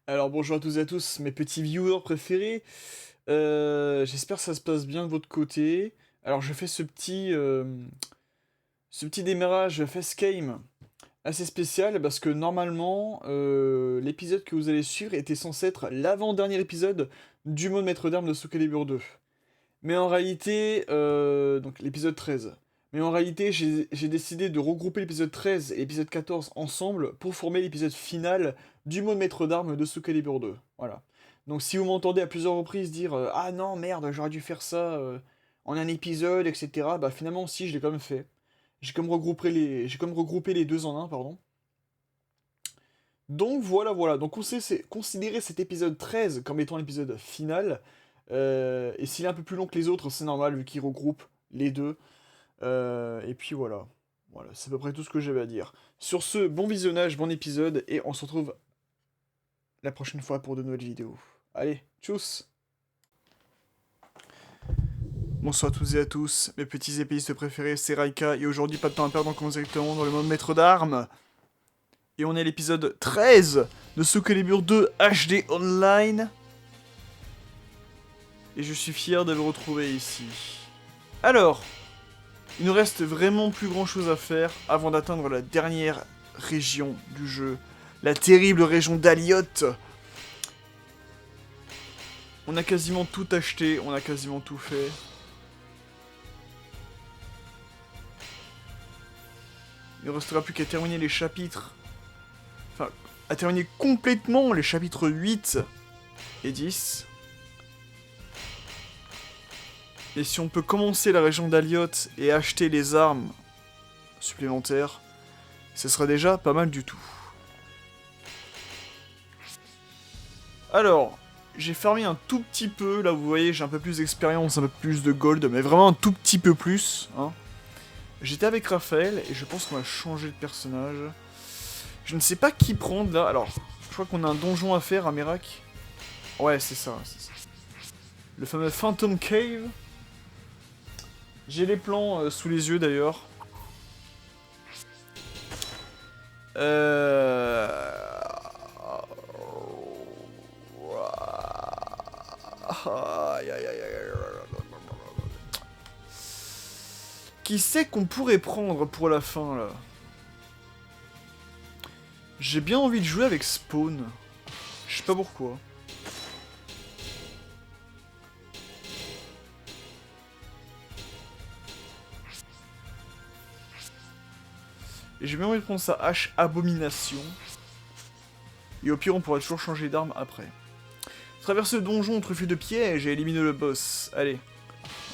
Alors bonjour à tous et à tous, mes petits viewers préférés. J'espère que ça se passe bien de votre côté. Alors je fais ce petit démarrage facecam assez spécial parce que normalement l'épisode que vous allez suivre était censé être l'avant-dernier épisode du mode maître d'armes de Soul Calibur 2. Mais en réalité, donc l'épisode 13. Mais en réalité, j'ai décidé de regrouper l'épisode 13 et l'épisode 14 ensemble pour former l'épisode final du mode maître d'armes de Soul Calibur 2. Voilà. Donc si vous m'entendez à plusieurs reprises dire ah non, merde, j'aurais dû faire ça en un épisode, etc. Bah finalement, si, je l'ai quand même fait. J'ai comme regroupé les deux en un, pardon. Donc voilà, voilà. Donc considérer cet épisode 13 comme étant l'épisode final. Et s'il est un peu plus long que les autres, c'est normal vu qu'il regroupe les deux. Et puis voilà. Voilà, c'est à peu près tout ce que j'avais à dire. Sur ce, bon visionnage, bon épisode, et on se retrouve la prochaine fois pour de nouvelles vidéos. Allez, tchuss! Bonsoir à toutes et à tous, mes petits épéistes préférés, c'est Raika, et aujourd'hui, pas de temps à perdre, on commence directement dans le mode maître d'armes. Et on est à l'épisode 13 de Soul Calibur 2 HD Online. Et je suis fier de le retrouver ici. Alors, il nous reste vraiment plus grand chose à faire avant d'atteindre la dernière région du jeu. La terrible région d'Aliot. On a quasiment tout acheté, on a quasiment tout fait. Il ne restera plus qu'à terminer les chapitres. Enfin, à terminer complètement les chapitres 8 et 10. Et si on peut commencer la région d'Aliot et acheter les armes supplémentaires, ce serait déjà pas mal du tout. Alors, j'ai farmé un tout petit peu, là vous voyez, j'ai un peu plus d'expérience, un peu plus de gold, mais vraiment un tout petit peu plus, hein. J'étais avec Raphaël, et je pense qu'on va changer de personnage. Je ne sais pas qui prendre, là, alors, je crois qu'on a un donjon à faire à Merak. Ouais, c'est ça, c'est ça. Le fameux Phantom Cave. J'ai les plans sous les yeux, d'ailleurs. Aïe, aïe, aïe, aïe. Qui c'est qu'on pourrait prendre pour la fin, là? J'ai bien envie de jouer avec Spawn. Je sais pas pourquoi. Et j'ai bien envie de prendre sa hache Abomination. Et au pire, on pourra toujours changer d'arme après. Traverser le donjon truffé de pièges et éliminer le boss. Allez.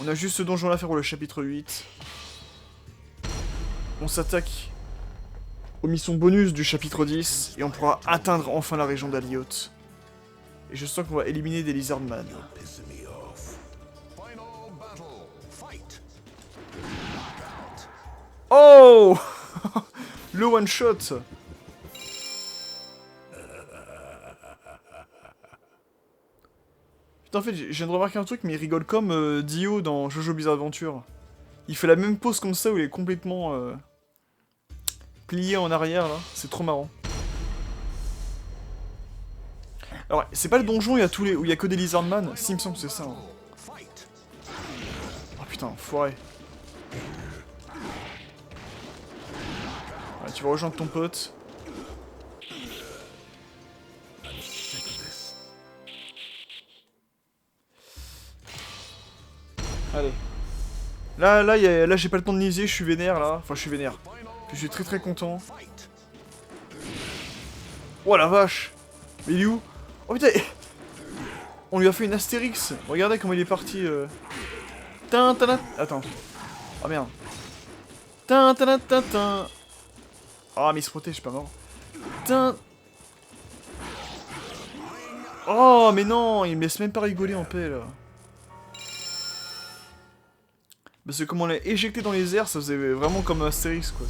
On a juste ce donjon là à faire pour le chapitre 8. On s'attaque aux missions bonus du chapitre 10. Et on pourra atteindre enfin la région d'Aliot. Et je sens qu'on va éliminer des Lizardman. Oh le one shot. Putain, en fait, je viens de remarquer un truc, mais il rigole comme Dio dans Jojo Bizarre Adventure. Il fait la même pose comme ça où il est complètement plié en arrière, là. C'est trop marrant. Alors, ouais, c'est pas le donjon où il y a que des Lizardman. Si, il me semble que c'est ça. Hein. Oh putain, foiré. Ouais, tu vas rejoindre ton pote. Allez. Là j'ai pas le temps de niaiser, je suis vénère là. Enfin, je suis vénère. Puis je suis très très content. Oh la vache. Mais il est où? Oh putain. On lui a fait une Astérix. Regardez comment il est parti. Attends. Oh merde. Ah mais il se protège, pas mort. Oh mais non, il me laisse même pas rigoler en paix là. Parce que comme on l'a éjecté dans les airs, ça faisait vraiment comme un Astérix quoi.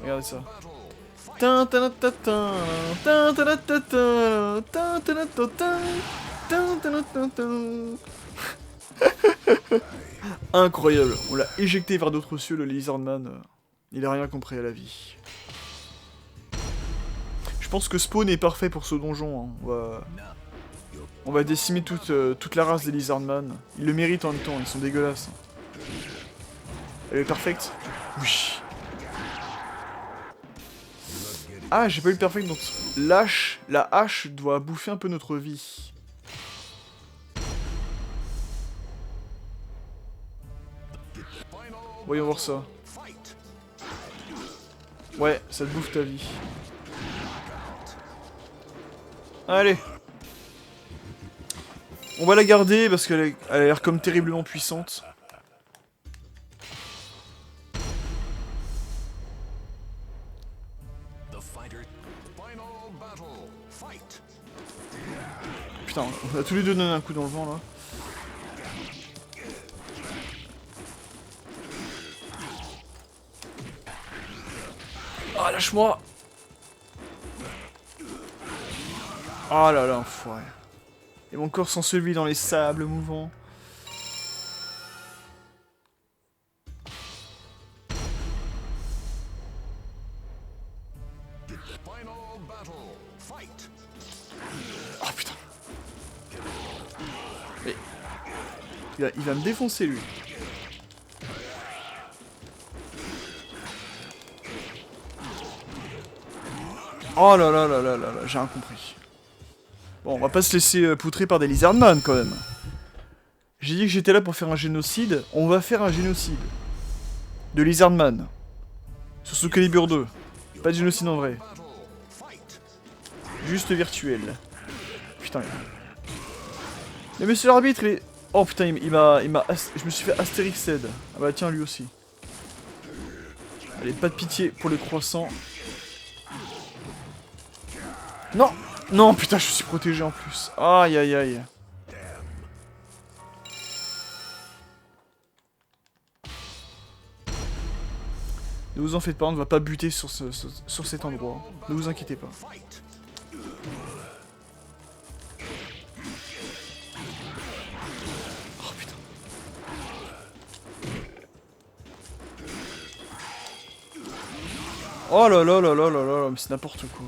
Regardez ça. Incroyable, on l'a éjecté vers d'autres cieux, le Lizardman. Il a rien compris à la vie. pense que Spawn est parfait pour ce donjon. Hein. On va décimer toute la race des Lizardman. Ils le méritent en même temps, ils sont dégueulasses. Elle est perfecte? Oui. Ah, j'ai pas eu le perfect, donc la hache doit bouffer un peu notre vie. Voyons voir ça. Ouais, ça te bouffe ta vie. Allez. On va la garder parce qu'elle a l'air comme terriblement puissante. Putain, on a tous les deux donné un coup dans le vent là. Ah, lâche-moi! Oh là là, enfoiré. Et mon corps s'ensevelit dans les sables mouvants. Oh putain. Mais... il va me défoncer lui. Oh là là là là là là, j'ai rien compris. Bon, on va pas se laisser poutrer par des Lizardman quand même. J'ai dit que j'étais là pour faire un génocide, on va faire un génocide. De Lizardman. Sur Soul Calibur 2. Pas de génocide en vrai. Juste virtuel. Putain. Mais monsieur l'arbitre, il est... Oh putain, il m'a... Je me suis fait Astérixed. Ah bah tiens, lui aussi. Allez, pas de pitié pour les croissants. Non! Non, putain, je suis protégé en plus. Aïe, aïe, aïe. Ne vous en faites pas, on ne va pas buter sur cet endroit. Ne vous inquiétez pas. Oh putain. Oh là là là là là là, mais c'est n'importe quoi.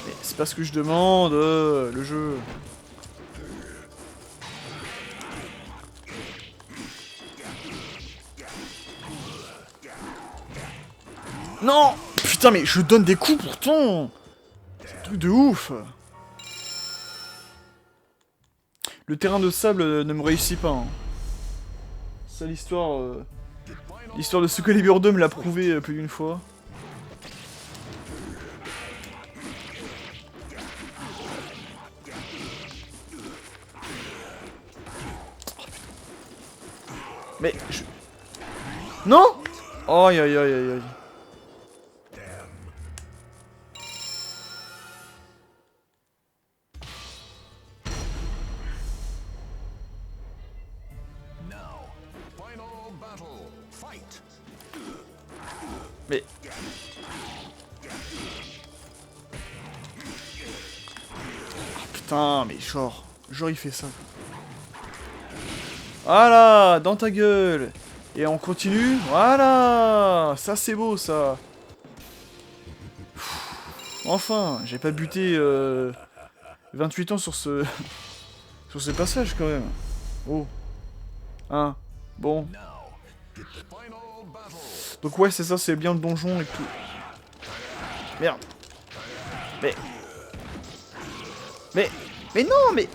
Mais c'est pas ce que je demande, le jeu. Non! Putain, mais je donne des coups pourtant! C'est un truc de ouf! Le terrain de sable ne me réussit pas. Hein. Ça, l'histoire... L'histoire de Soul Calibur 2 me l'a prouvé plus d'une fois. Mais je... Non! Aïe aïe aïe aïe aïe. Mais... Oh, putain, mais genre il fait ça. Voilà, dans ta gueule. Et on continue. Voilà, ça c'est beau ça. Enfin, j'ai pas buté 28 ans sur ce sur ce passage quand même. Oh. Hein. Bon. Donc ouais, c'est ça, c'est bien le donjon et tout. Merde. Mais... Mais non, mais...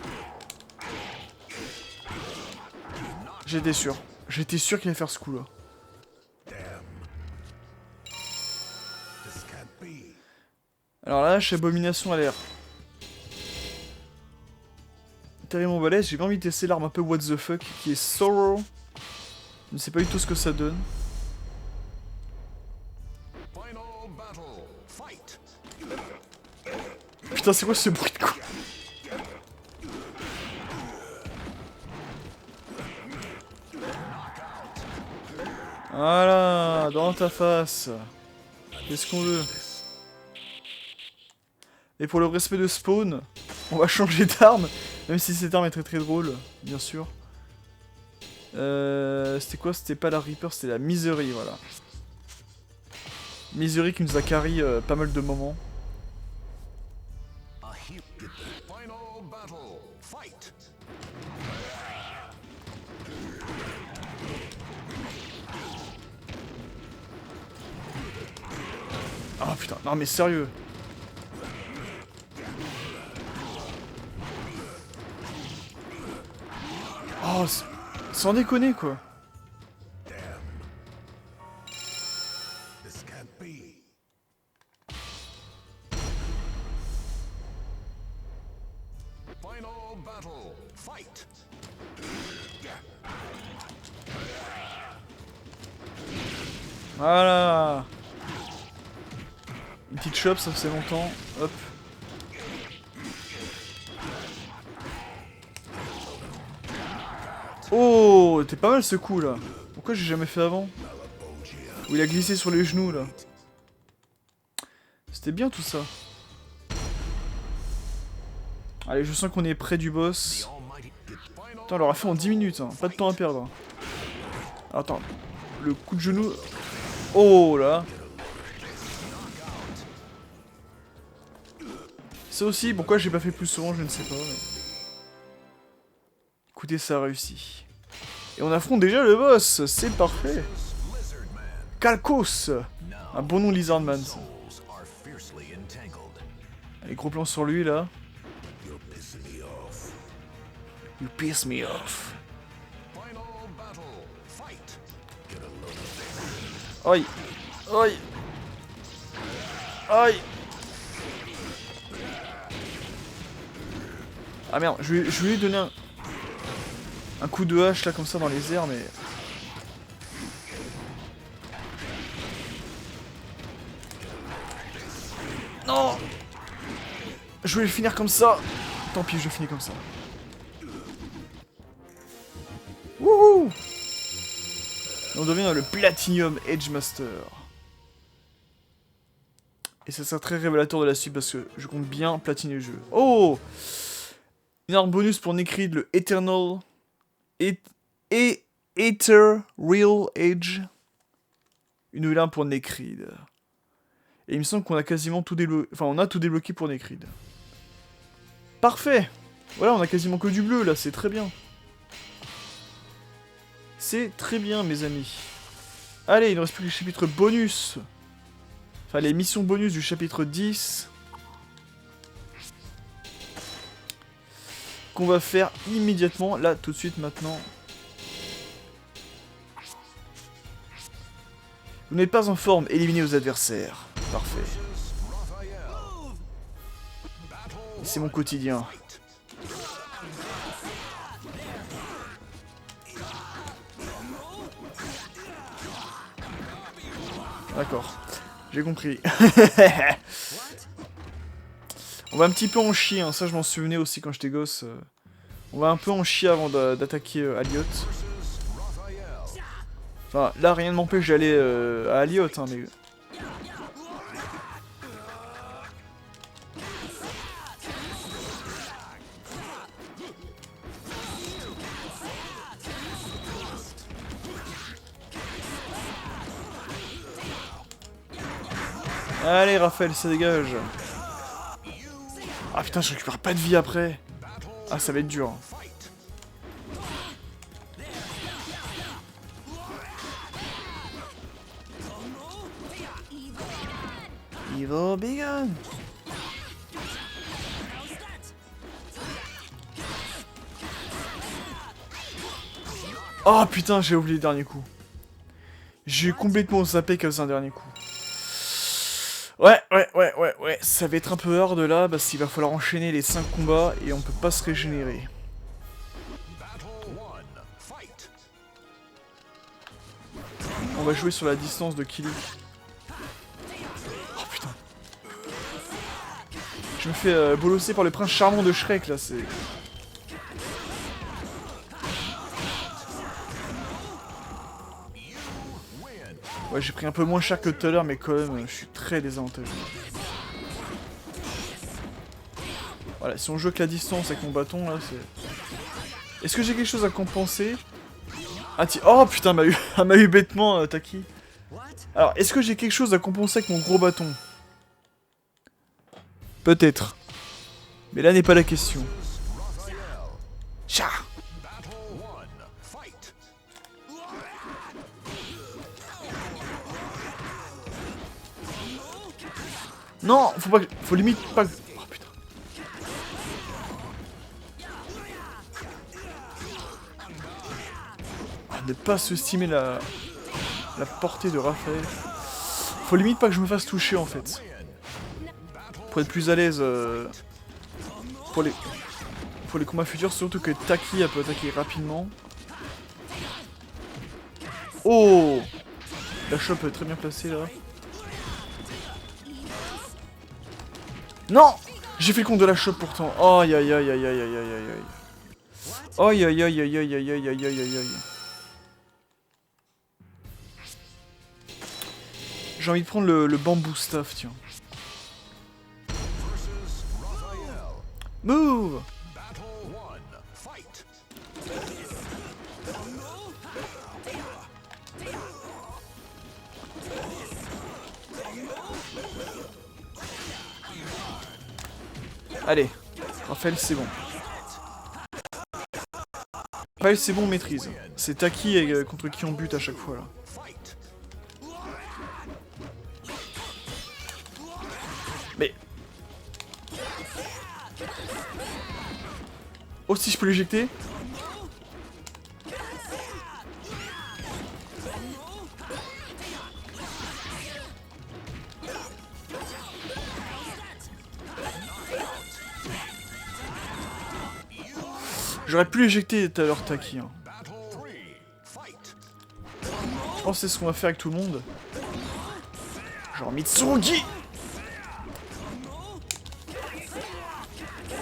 J'étais sûr. J'étais sûr qu'il allait faire ce coup-là. Alors là, chez Abomination a l'air... Terriblement balèze, j'ai pas envie de tester l'arme un peu what the fuck, qui est Sorrow. Je ne sais pas du tout ce que ça donne. Putain, c'est quoi ce bruit de coup? Voilà, dans ta face. Qu'est-ce qu'on veut? Et pour le respect de Spawn, on va changer d'arme. Même si cette arme est très très drôle, bien sûr. C'était quoi? C'était pas la Reaper, c'était la Misery, voilà. Misery qui nous a carry pas mal de moments. Oh putain, non mais sérieux. Oh, sans déconner quoi. Voilà. Une petite chop, ça faisait longtemps. Hop. Oh, t'es pas mal ce coup là. Pourquoi j'ai jamais fait avant? Où il a glissé sur les genoux là. C'était bien tout ça. Allez, je sens qu'on est près du boss. Putain, on l'aura fait en 10 minutes, hein. Pas de temps à perdre. Attends, le coup de genou. Oh là. Ça aussi, pourquoi j'ai pas fait plus souvent, je ne sais pas. Mais... écoutez, ça a réussi. Et on affronte déjà le boss, c'est parfait. Kalkos. Un bon nom Lizardman. Allez, gros plan sur lui là. You piss me off. Aïe. Aïe. Aïe. Ah merde, je vais lui donner un coup de hache là comme ça dans les airs, mais... non. Je vais le finir comme ça. Tant pis, je finis comme ça. Wouhou. On devient le Platinum Edgemaster. Et ça sera très révélateur de la suite parce que je compte bien platiner le jeu. Oh. Une arme bonus pour Necrid, le Eternal... Ether Real Edge. Une nouvelle arme pour Necrid. Et il me semble qu'on a quasiment tout débloqué. Enfin, on a tout débloqué pour Necrid. Parfait. Voilà, on a quasiment que du bleu, là, c'est très bien. C'est très bien, mes amis. Allez, il ne reste plus que les chapitres bonus. Enfin, les missions bonus du chapitre 10. Qu'on va faire immédiatement, là, tout de suite, maintenant. Vous n'êtes pas en forme, éliminez vos adversaires. Parfait. C'est mon quotidien. D'accord. J'ai compris. On va un petit peu en chier, hein. Ça je m'en souvenais aussi quand j'étais gosse. On va un peu en chier avant d'attaquer Aliot. Enfin, là rien ne m'empêche d'aller à Aliot, hein, mais... allez Raphaël, ça dégage. Ah putain, je récupère pas de vie après. Ah, ça va être dur. Evil Begun. Oh putain, j'ai oublié le dernier coup. J'ai complètement zappé qu'elle faisait un dernier coup. Ouais, ça va être un peu hard là, parce qu'il va falloir enchaîner les 5 combats et on peut pas se régénérer. On va jouer sur la distance de Kilik. Oh putain. Je me fais bolosser par le prince charmant de Shrek là, c'est... ouais, j'ai pris un peu moins cher que tout à l'heure, mais quand même, je suis très désavantageux. Voilà, si on joue avec la distance avec mon bâton, là, c'est... Est-ce que j'ai quelque chose à compenser? Ah, tiens. Oh, putain, elle m'a eu bêtement, Taki. Alors, est-ce que j'ai quelque chose à compenser avec mon gros bâton? Peut-être. Mais là n'est pas la question. Tcha. Non, faut limite pas... Oh putain. Ne pas sous-estimer la portée de Raphaël. Faut limite pas que je me fasse toucher en fait. Pour être plus à l'aise pour les combats futurs, surtout que Taki elle peut attaquer rapidement. Oh, la chope est très bien placée là. Non, j'ai fait le compte de la chope pourtant. Oh aïe aïe aïe aïe aïe aïe aïe aïe aïe. Aïe aïe aïe aïe aïe aïe aïe aïe aïe aïe aïe. J'ai envie de prendre le bambou staff, tiens. Move! Allez, Raphaël, c'est bon. Raphaël, c'est bon, on maîtrise. C'est Taki contre qui on bute à chaque fois, là. Mais... Oh, si je peux l'éjecter? J'aurais pu l'éjecter tout à l'heure, Taki. Hein. Je pense que c'est ce qu'on va faire avec tout le monde. Genre Mitsurugi!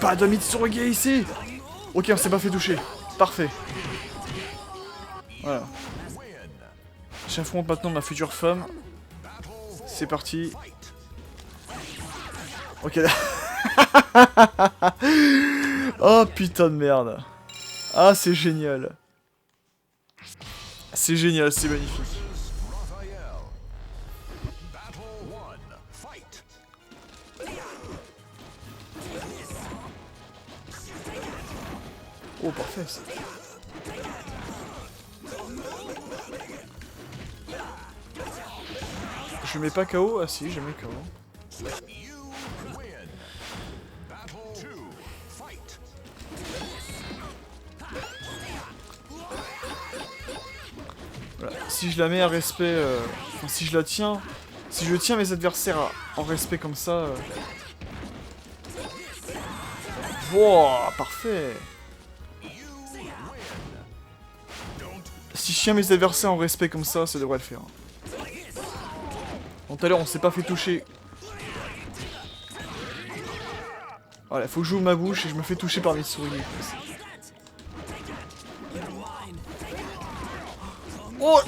Pas de Mitsurugi ici! Ok, on s'est pas fait toucher. Parfait. Voilà. J'affronte maintenant ma future femme. C'est parti. Ok. Oh putain de merde. Ah, c'est génial. C'est génial, c'est magnifique. Oh, parfait ça. Je mets pas KO? Ah si, je mets KO. Voilà. Si je la mets à respect... Enfin, si je la tiens... Si je tiens mes adversaires en respect comme ça... Wow, parfait. Si je tiens mes adversaires en respect comme ça devrait le faire. Bon, tout à l'heure, on s'est pas fait toucher. Voilà, faut que j'ouvre ma bouche et je me fais toucher par mes souris. Oh!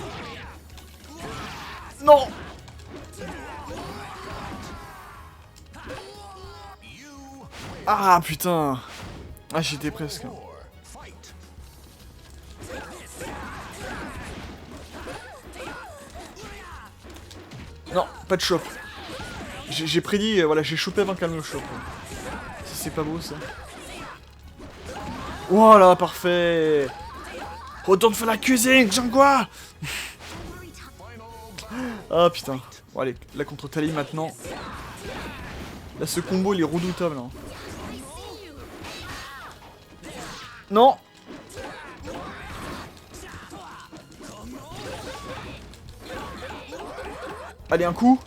Non! Ah, putain! Ah, j'étais presque. Non, pas de chope. J'ai prédit, voilà, j'ai chopé avant qu'elle me chope. C'est pas beau, ça. Voilà, parfait! Retourne faire la cuisine, Jangwa! Ah, putain. Bon, allez, là, contre Tali, maintenant. Là, ce combo, il est redoutable, hein. Non! Allez, un coup.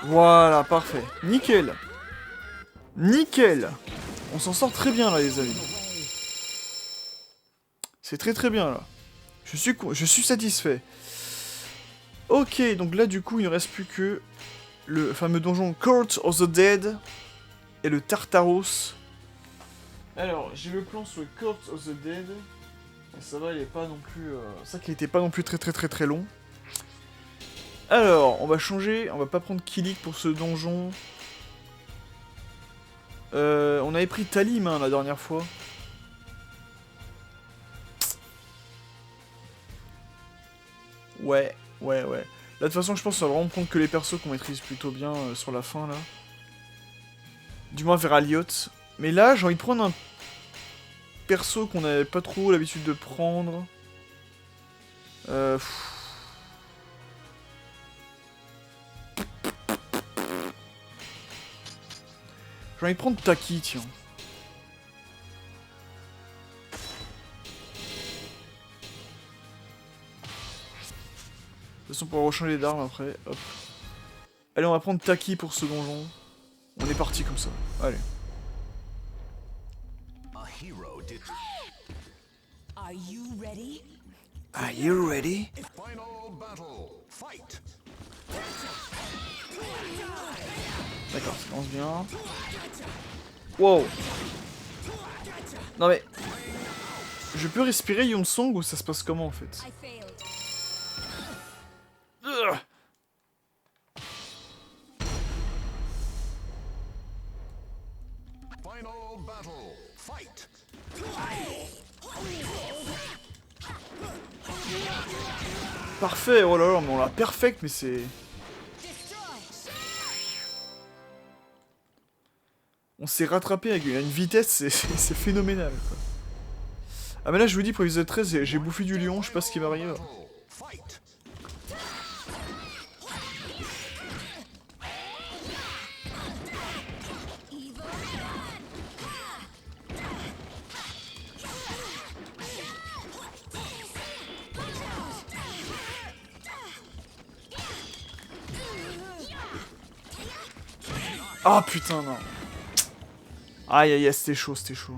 Voilà, parfait. Nickel. Nickel. On s'en sort très bien, là, les amis. C'est très très bien, là. Je suis satisfait. Ok, donc là, du coup, il ne reste plus que le fameux donjon Court of the Dead et le Tartaros. Alors, j'ai le plan sur le Court of the Dead. Et ça va, il est pas non plus... C'est ça qu'il était pas non plus très long. Alors, on va changer, on va pas prendre Kilik pour ce donjon. On avait pris Talim hein, la dernière fois. Ouais. Là, de toute façon, je pense qu'on va vraiment prendre que les persos qu'on maîtrise plutôt bien sur la fin, là. Du moins vers Alioth. Mais là, j'ai envie de prendre un perso qu'on n'avait pas trop l'habitude de prendre. J'ai envie de prendre Taki, tiens. De toute façon, on pourra rechanger d'armes après. Hop. Allez, on va prendre Taki pour ce donjon. On est parti comme ça. Allez. Are you ready? D'accord, ça commence bien. Wow. Non mais... Je peux respirer Yonsong ou ça se passe comment en fait? Parfait, oh là là, mais on l'a perfect, mais c'est... On s'est rattrapé avec une vitesse, c'est phénoménal, quoi. Ah mais là, je vous dis, pour l'épisode 13, j'ai bouffé du lion, je sais pas ce qui m'arrive. Ah putain, non. Aïe aïe aïe, c'était chaud, c'était chaud.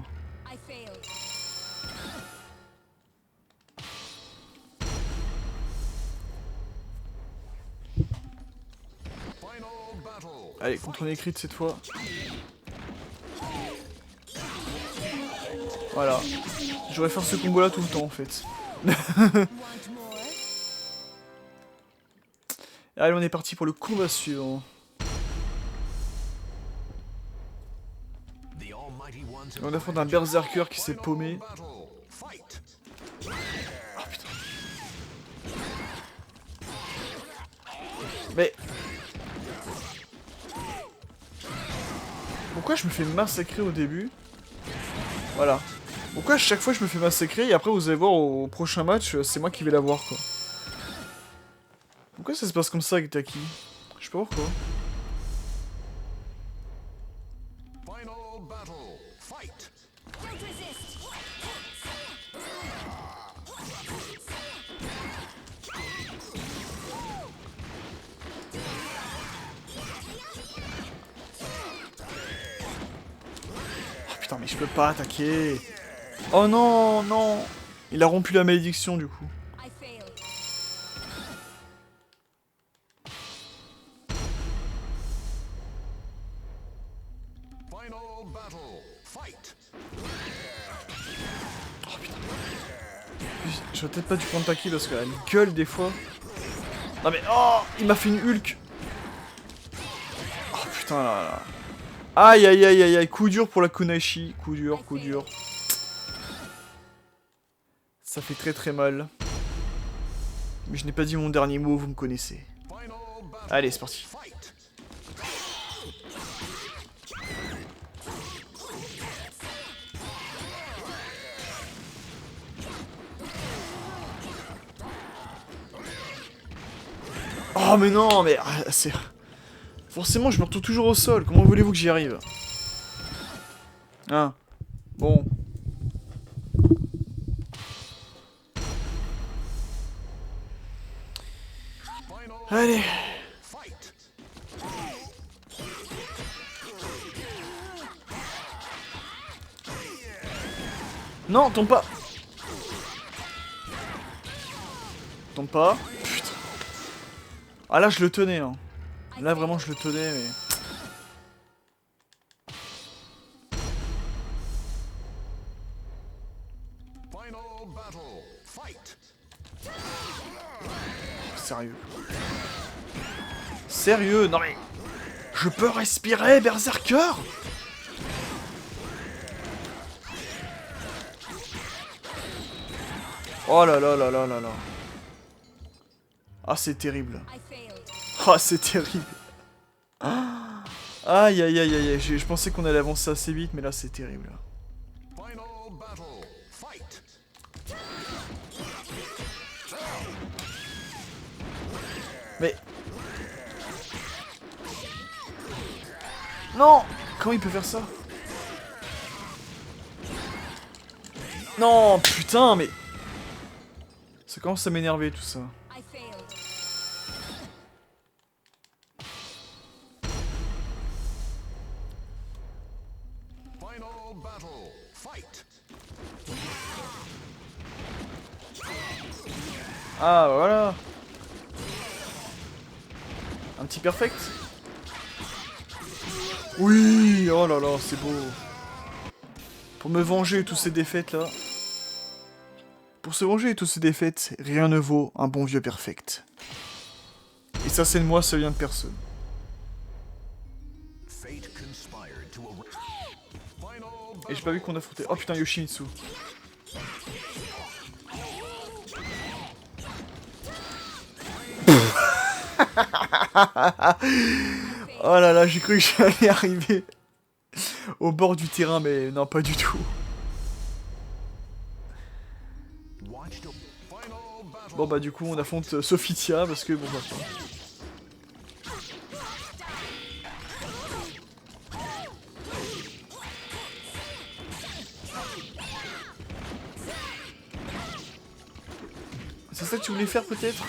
Allez, contre écrit cette fois. Voilà. J'aurais faire ce combo là tout le temps en fait. Allez, on est parti pour le combat suivant. On affronte un berserker qui s'est paumé. Oh putain. Mais... Pourquoi je me fais massacrer au début? Voilà. Pourquoi à chaque fois je me fais massacrer et après vous allez voir au prochain match, c'est moi qui vais l'avoir quoi. Pourquoi ça se passe comme ça avec Taki? Je sais pas pourquoi. Putain, mais je peux pas attaquer. Oh non, non. Il a rompu la malédiction du coup. Oh putain. J'aurais peut-être pas dû prendre Taki parce qu'elle gueule des fois. Non mais oh, il m'a fait une Hulk. Oh putain là là. Aïe aïe aïe aïe aïe, coup dur pour la Kunashi, coup dur, coup dur. Ça fait très très mal. Mais je n'ai pas dit mon dernier mot, vous me connaissez. Allez, c'est parti. Oh mais non, mais c'est... Forcément, je me retrouve toujours au sol. Comment voulez-vous que j'y arrive? Hein? Bon. Allez. Non, tombe pas. Tombe pas. Putain. Ah là, je le tenais, hein. Là, vraiment, je le tenais, mais... Sérieux. Sérieux, non mais... Je peux respirer, berserker? Oh là là là là là là. Ah, c'est terrible. Ah, c'est terrible. Ah. Aïe aïe aïe aïe, je pensais qu'on allait avancer assez vite, mais là c'est terrible. Mais... Non! Comment il peut faire ça? Non, putain, mais... Ça commence à m'énerver tout ça. Ah, voilà. Un petit perfect. Oui, oh là là, c'est beau. Pour me venger de toutes ces défaites là. Pour se venger de toutes ces défaites, rien ne vaut un bon vieux perfect. Et ça c'est de moi, ça vient de personne. Et j'ai pas vu qu'on affrontait... Oh putain, Yoshimitsu. Oh là là, j'ai cru que j'allais arriver au bord du terrain, mais non, pas du tout. Bon bah du coup, on affronte Sophitia, parce que bon bah... C'est ça que tu voulais faire peut-être?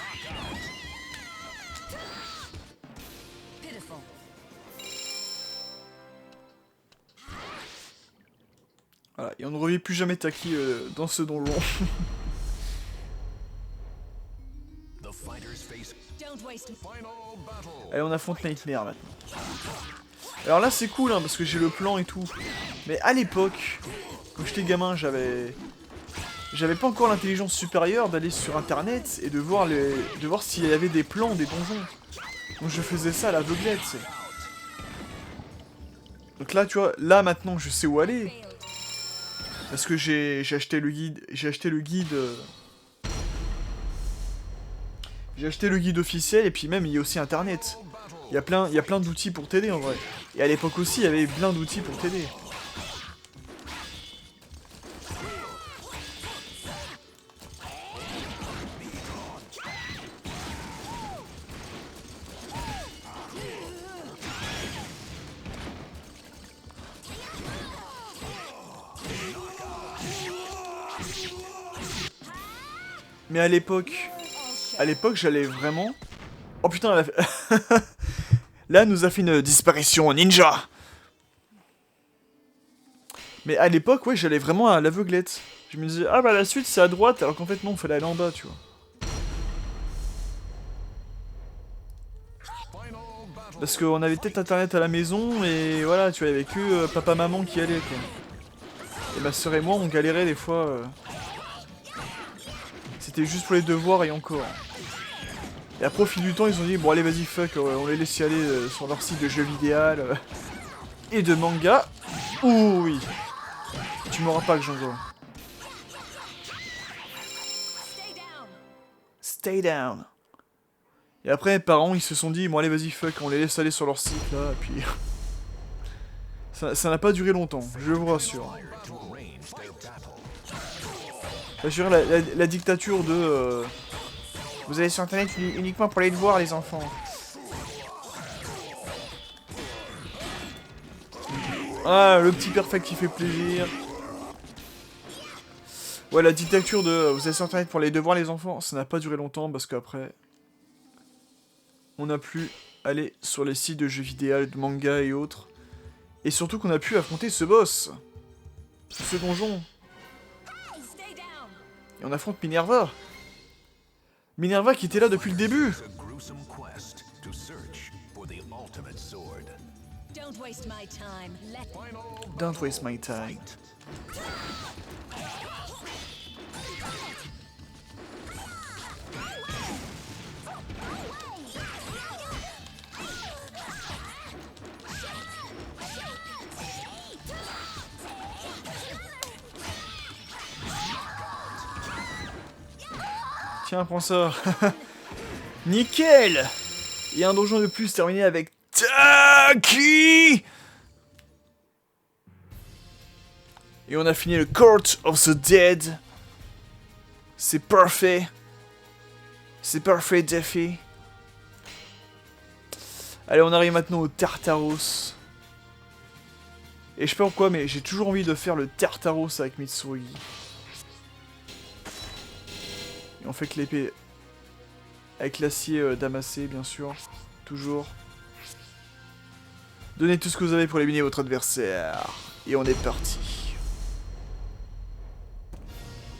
Voilà, et on ne revit plus jamais Taki dans ce donjon. Allez, on affronte Nightmare maintenant. Alors là c'est cool hein, parce que j'ai le plan et tout. Mais à l'époque, quand j'étais gamin, j'avais pas encore l'intelligence supérieure d'aller sur internet et de voir s'il y avait des plans des donjons. Donc je faisais ça à l'aveuglette, tu sais. Donc là tu vois, là maintenant je sais où aller. Parce que j'ai acheté le guide. J'ai acheté le guide officiel et puis même il y a aussi internet. Il y a plein d'outils pour t'aider en vrai. Et à l'époque aussi il y avait plein d'outils pour t'aider. Mais à l'époque j'allais vraiment... Oh putain, elle a fait... Là, elle nous a fait une disparition ninja. Mais à l'époque, ouais, j'allais vraiment à l'aveuglette. Je me disais, ah bah la suite c'est à droite, alors qu'en fait non, il fallait aller en bas, tu vois. Parce qu'on avait peut-être internet à la maison, et voilà, tu vois, il y avait que papa-maman qui allait, quoi. Et ma soeur et moi, on galérait des fois... C'était juste pour les devoirs et encore. Et après, au fil du temps, ils ont dit, bon allez, vas-y, fuck, on les laisse y aller sur leur site de jeux vidéo et de manga. Ouh, oui. Tu m'auras pas que j'en vois. Stay down. Et après, mes parents, ils se sont dit, bon allez, vas-y, fuck, on les laisse aller sur leur site, là, et puis... ça n'a pas duré longtemps, je vous rassure. Je veux dire, la dictature de... Vous allez sur internet uniquement pour aller le voir, les enfants. Ah, le petit perfect qui fait plaisir. Ouais, la dictature de... Vous allez sur internet pour aller devoir les enfants, ça n'a pas duré longtemps, parce qu'après... On a pu aller sur les sites de jeux vidéo, de manga et autres. Et surtout qu'on a pu affronter ce boss. Ce donjon. Et on affronte Minerva. Minerva qui était là depuis le début. Don't waste my time. Tiens, prends ça. Nickel. Et un donjon de plus terminé avec Taki. Et on a fini le Court of the Dead. C'est parfait. C'est parfait, Daffy. Allez, on arrive maintenant au Tartaros. Et je sais pas pourquoi, mais j'ai toujours envie de faire le Tartaros avec Mitsurugi. Et on fait que l'épée avec l'acier damassé, bien sûr. Toujours. Donnez tout ce que vous avez pour éliminer votre adversaire. Et on est parti.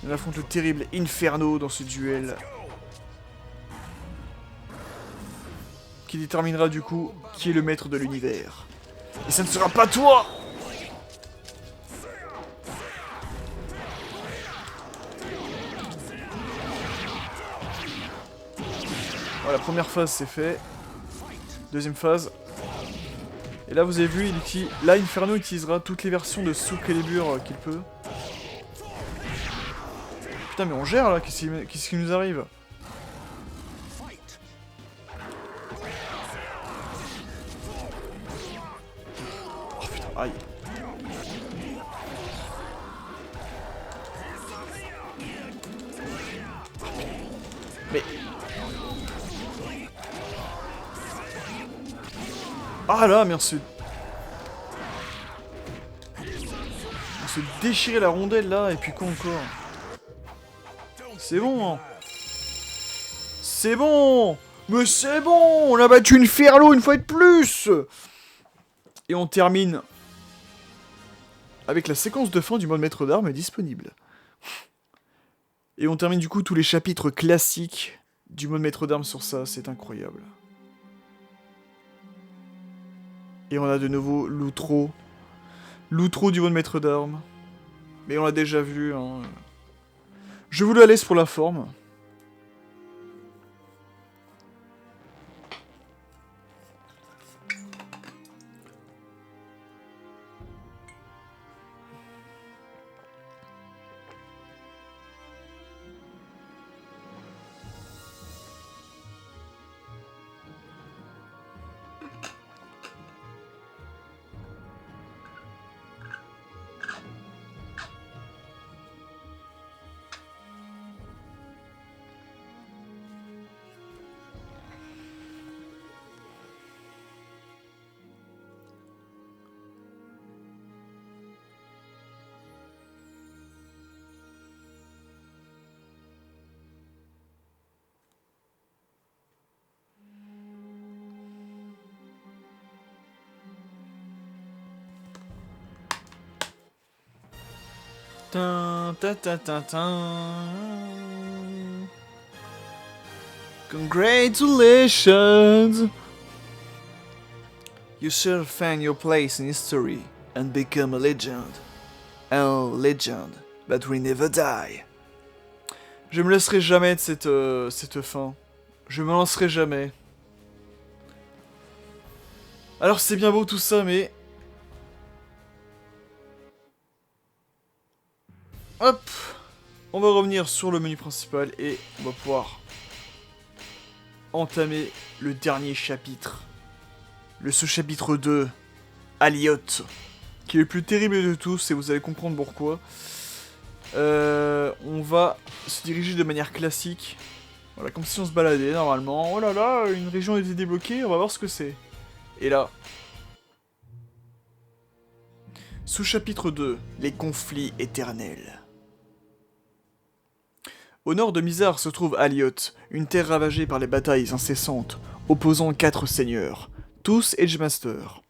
On affronte le terrible Inferno dans ce duel. Qui déterminera du coup qui est le maître de l'univers. Et ça ne sera pas toi! Voilà, première phase c'est fait. Deuxième phase. Et là vous avez vu, là Inferno utilisera toutes les versions de Soul Calibur qu'il peut. Putain mais on gère là, qu'est-ce qui nous arrive? Oh putain, aïe. Mais... Ah là, mais on se déchirait la rondelle là, et puis quoi encore? C'est bon, hein. C'est bon. Mais c'est bon. On a battu une Ferlo une fois de plus. Et on termine avec la séquence de fin du mode maître d'armes disponible. Et on termine du coup tous les chapitres classiques du mode maître d'armes sur ça. C'est incroyable. Et on a de nouveau l'outro. L'outro du mode maître d'armes. Mais on l'a déjà vu, hein. Je vous la laisse pour la forme. Congratulations! You shall find your place in history and become a legend. A legend that will never die. Je me laisserai jamais de cette fin. Je me lancerai jamais. Alors c'est bien beau tout ça, mais... Hop! On va revenir sur le menu principal et on va pouvoir entamer le dernier chapitre. Le sous-chapitre 2, Aliot, qui est le plus terrible de tous et vous allez comprendre pourquoi. On va se diriger de manière classique. Voilà, comme si on se baladait normalement. Oh là là, une région a été débloquée, on va voir ce que c'est. Et là... Sous-chapitre 2, les conflits éternels. Au nord de Mizar se trouve Aliot, une terre ravagée par les batailles incessantes, opposant 4 seigneurs, tous Edgemasters.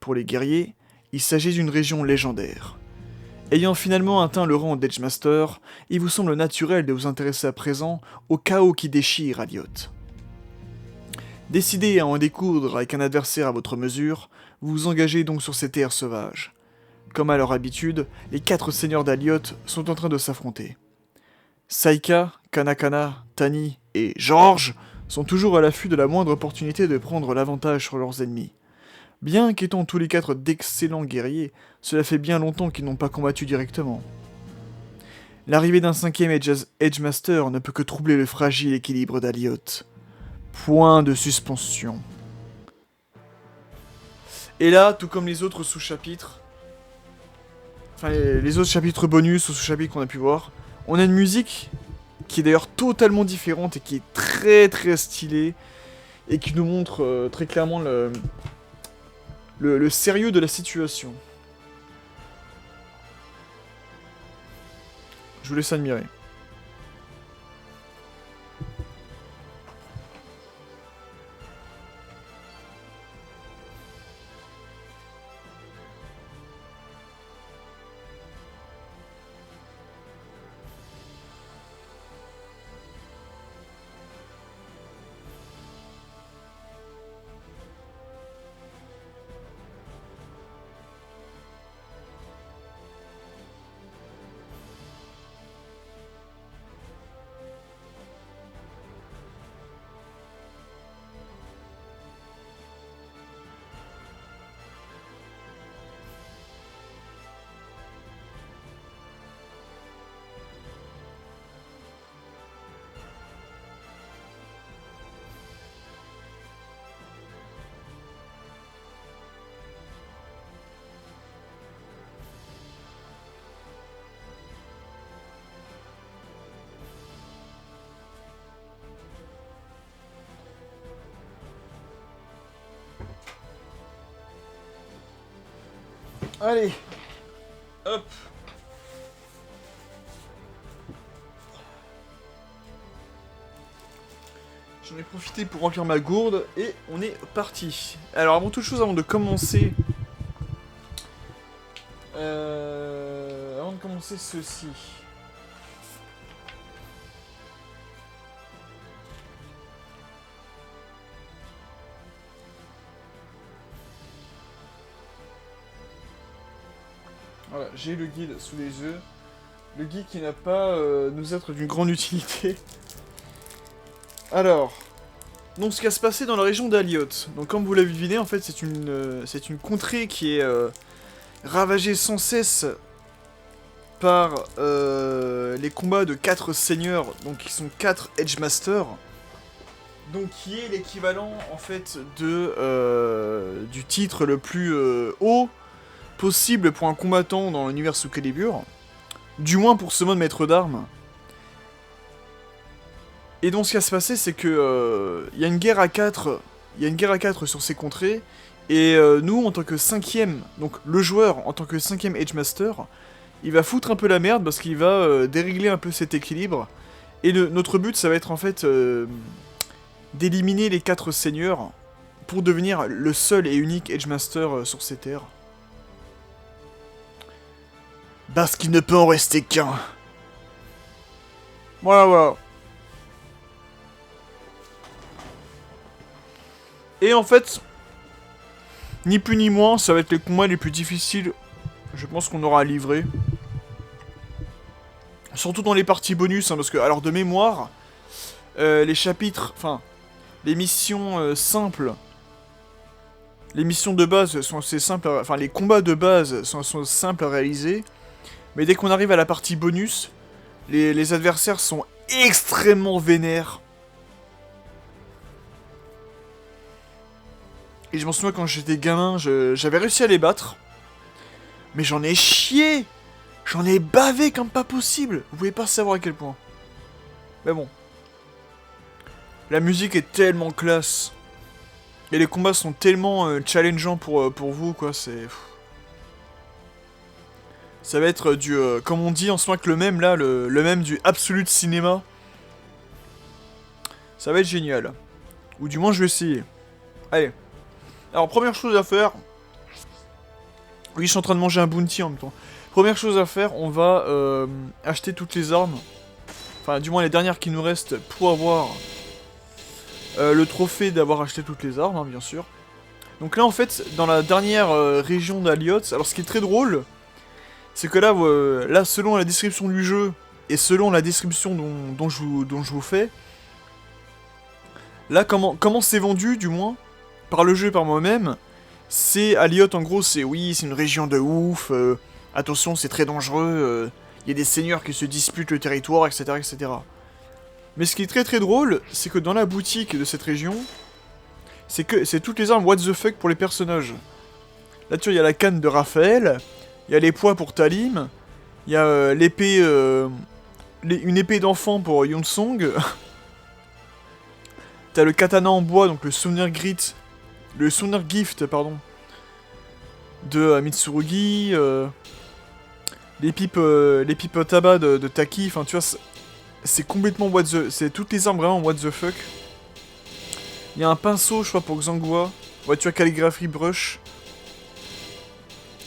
Pour les guerriers, il s'agit d'une région légendaire. Ayant finalement atteint le rang d'Edgemaster, il vous semble naturel de vous intéresser à présent au chaos qui déchire Aliot. Décidé à en découdre avec un adversaire à votre mesure, vous vous engagez donc sur ces terres sauvages. Comme à leur habitude, les 4 seigneurs d'Aliot sont en train de s'affronter. Saika, Kanakana, Tani et Georges sont toujours à l'affût de la moindre opportunité de prendre l'avantage sur leurs ennemis. Bien qu'étant tous les 4 d'excellents guerriers, cela fait bien longtemps qu'ils n'ont pas combattu directement. L'arrivée d'un cinquième Edge Master ne peut que troubler le fragile équilibre d'Aliot. Point de suspension. Et là, tout comme les autres sous-chapitres, enfin les autres chapitres bonus ou sous-chapitres qu'on a pu voir, on a une musique qui est d'ailleurs totalement différente et qui est très très stylée et qui nous montre très clairement le sérieux de la situation. Je vous laisse admirer. Allez, hop. J'en ai profité pour remplir ma gourde et on est parti. Alors avant toute chose, avant de commencer ceci. Voilà, j'ai le guide sous les yeux. Le guide qui n'a pas nous être d'une grande utilité. Alors, donc ce qui va se passer dans la région d'Aliot. Donc comme vous l'avez deviné, en fait c'est une contrée qui est ravagée sans cesse par les combats de 4 seigneurs, donc qui sont 4 Edgemasters. Donc qui est l'équivalent en fait du titre le plus haut possible pour un combattant dans l'univers Soul Calibur. Du moins pour ce mode maître d'armes. Et donc ce qui va se passer, c'est que y a une guerre à 4. Il y a une guerre à 4 sur ces contrées. Et nous, en tant que 5ème, donc le joueur, en tant que 5ème Edgemaster, il va foutre un peu la merde parce qu'il va dérégler un peu cet équilibre. Et notre but, ça va être en fait d'éliminer les 4 seigneurs pour devenir le seul et unique Edgemaster sur ces terres. Parce qu'il ne peut en rester qu'un. Voilà, voilà. Et en fait, ni plus ni moins, ça va être les combats les plus difficiles, je pense qu'on aura à livrer. Surtout dans les parties bonus, hein, parce que, alors de mémoire, les chapitres, enfin, les missions simples, les missions de base sont assez simples, enfin, les combats de base sont simples à réaliser, mais dès qu'on arrive à la partie bonus, les adversaires sont extrêmement vénères. Et je m'en souviens quand j'étais gamin, j'avais réussi à les battre. Mais j'en ai chié! J'en ai bavé comme pas possible! Vous pouvez pas savoir à quel point. Mais bon. La musique est tellement classe. Et les combats sont tellement challengeants pour vous, quoi, c'est... Ça va être du... comme on dit en ce moment que le même, là, le même du Absolute Cinéma. Ça va être génial. Ou du moins, je vais essayer. Allez. Alors, première chose à faire... Oui, je suis en train de manger un bounty en même temps. Première chose à faire, on va acheter toutes les armes. Enfin, du moins les dernières qui nous restent pour avoir le trophée d'avoir acheté toutes les armes, hein, bien sûr. Donc là, en fait, dans la dernière région d'Aliot, alors ce qui est très drôle, c'est que là, là, selon la description du jeu, et selon la description dont je vous fais, là, comment c'est vendu, du moins, par le jeu et par moi-même, c'est Aliot, en gros, c'est oui, c'est une région de ouf, attention, c'est très dangereux, il y a des seigneurs qui se disputent le territoire, etc., etc. Mais ce qui est très très drôle, c'est que dans la boutique de cette région, c'est toutes les armes what the fuck pour les personnages. Là, tu vois, il y a la canne de Raphaël, il y a les poids pour Talim, il y a l'épée... une épée d'enfant pour Yonsong. T'as le katana en bois, donc le souvenir grit... Le souvenir gift, pardon. De Mitsurugi. Les pipes tabac de Taki. Enfin, tu vois, c'est complètement what the... C'est toutes les armes vraiment what the fuck. Il y a un pinceau, je crois, pour Xangua. Ouais, tu vois, calligraphie brush.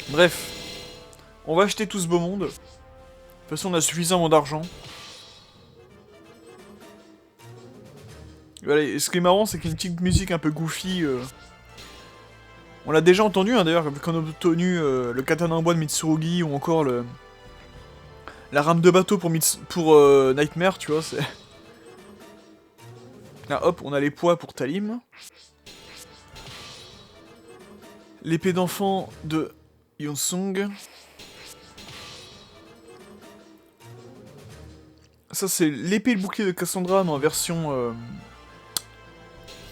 Bref. On va acheter tout ce beau monde. De toute façon, on a suffisamment d'argent. Voilà, et ce qui est marrant, c'est qu'il y a une petite musique un peu goofy. On l'a déjà entendu, hein, d'ailleurs, quand on a obtenu le katana en bois de Mitsurugi, ou encore la rame de bateau pour Nightmare, tu vois, c'est... Là, hop, on a les poids pour Talim. L'épée d'enfant de Yonsong. Ça, c'est l'épée et le bouclier de Cassandra, mais en version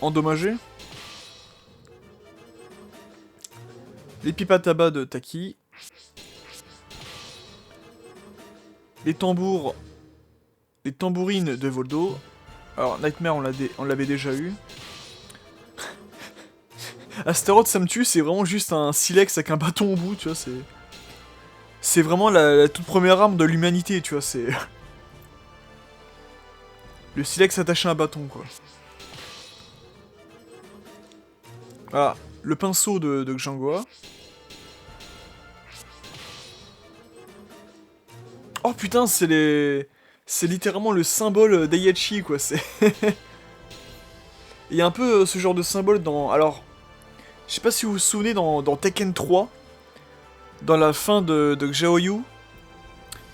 endommagée. Les pipes à tabac de Taki. Les tambours... Les tambourines de Voldo. Alors, Nightmare, on l'avait déjà eu. Astaroth, ça me tue, c'est vraiment juste un silex avec un bâton au bout, tu vois, c'est... C'est vraiment la toute première arme de l'humanité, tu vois, c'est... Le silex attaché à un bâton, quoi. Voilà, le pinceau de Xangua. Oh putain, c'est les... C'est littéralement le symbole d'Eihachi, quoi, c'est... Il y a un peu ce genre de symbole dans... Alors, je sais pas si vous vous souvenez dans Tekken 3, dans la fin de Xiaoyu,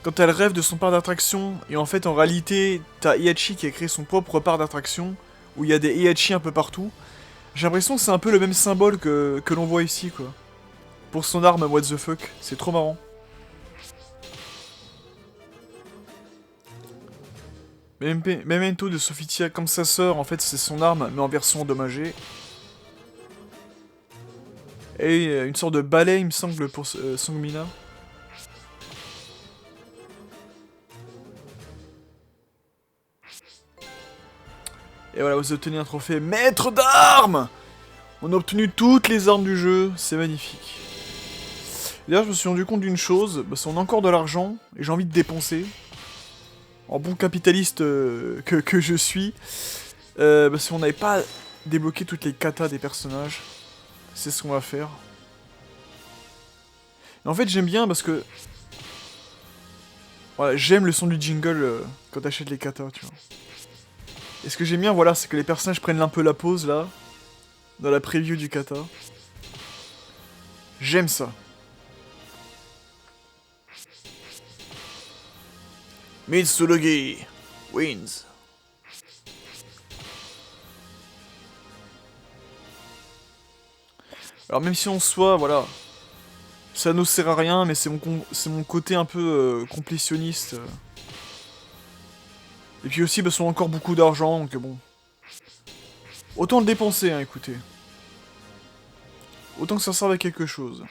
quand elle rêve de son parc d'attraction, et en fait, en réalité, t'as Heihachi qui a créé son propre parc d'attraction, où il y a des Heihachi un peu partout. J'ai l'impression que c'est un peu le même symbole que l'on voit ici, quoi. Pour son arme, what the fuck, c'est trop marrant. Memento de Sophitia, comme sa sœur, en fait, c'est son arme, mais en version endommagée. Et une sorte de balai, il me semble, pour Songmina. Et voilà, vous obtenez un trophée maître d'armes. On a obtenu toutes les armes du jeu, c'est magnifique. D'ailleurs, je me suis rendu compte d'une chose, bah, c'est qu'on a encore de l'argent, et j'ai envie de dépenser. En bon capitaliste que je suis. Bah, si on n'avait pas débloqué toutes les katas des personnages, c'est ce qu'on va faire. Et en fait, j'aime bien parce que... Voilà, j'aime le son du jingle quand t'achètes les katas, tu vois. Et ce que j'aime bien, voilà, c'est que les personnages prennent un peu la pause, là, dans la preview du kata. J'aime ça. Mitsurugi wins. Alors même si en soi, voilà, ça ne sert à rien, mais c'est mon côté un peu complétionniste. Et puis aussi, parce qu'on a encore beaucoup d'argent, donc bon. Autant le dépenser, hein, écoutez. Autant que ça serve à quelque chose.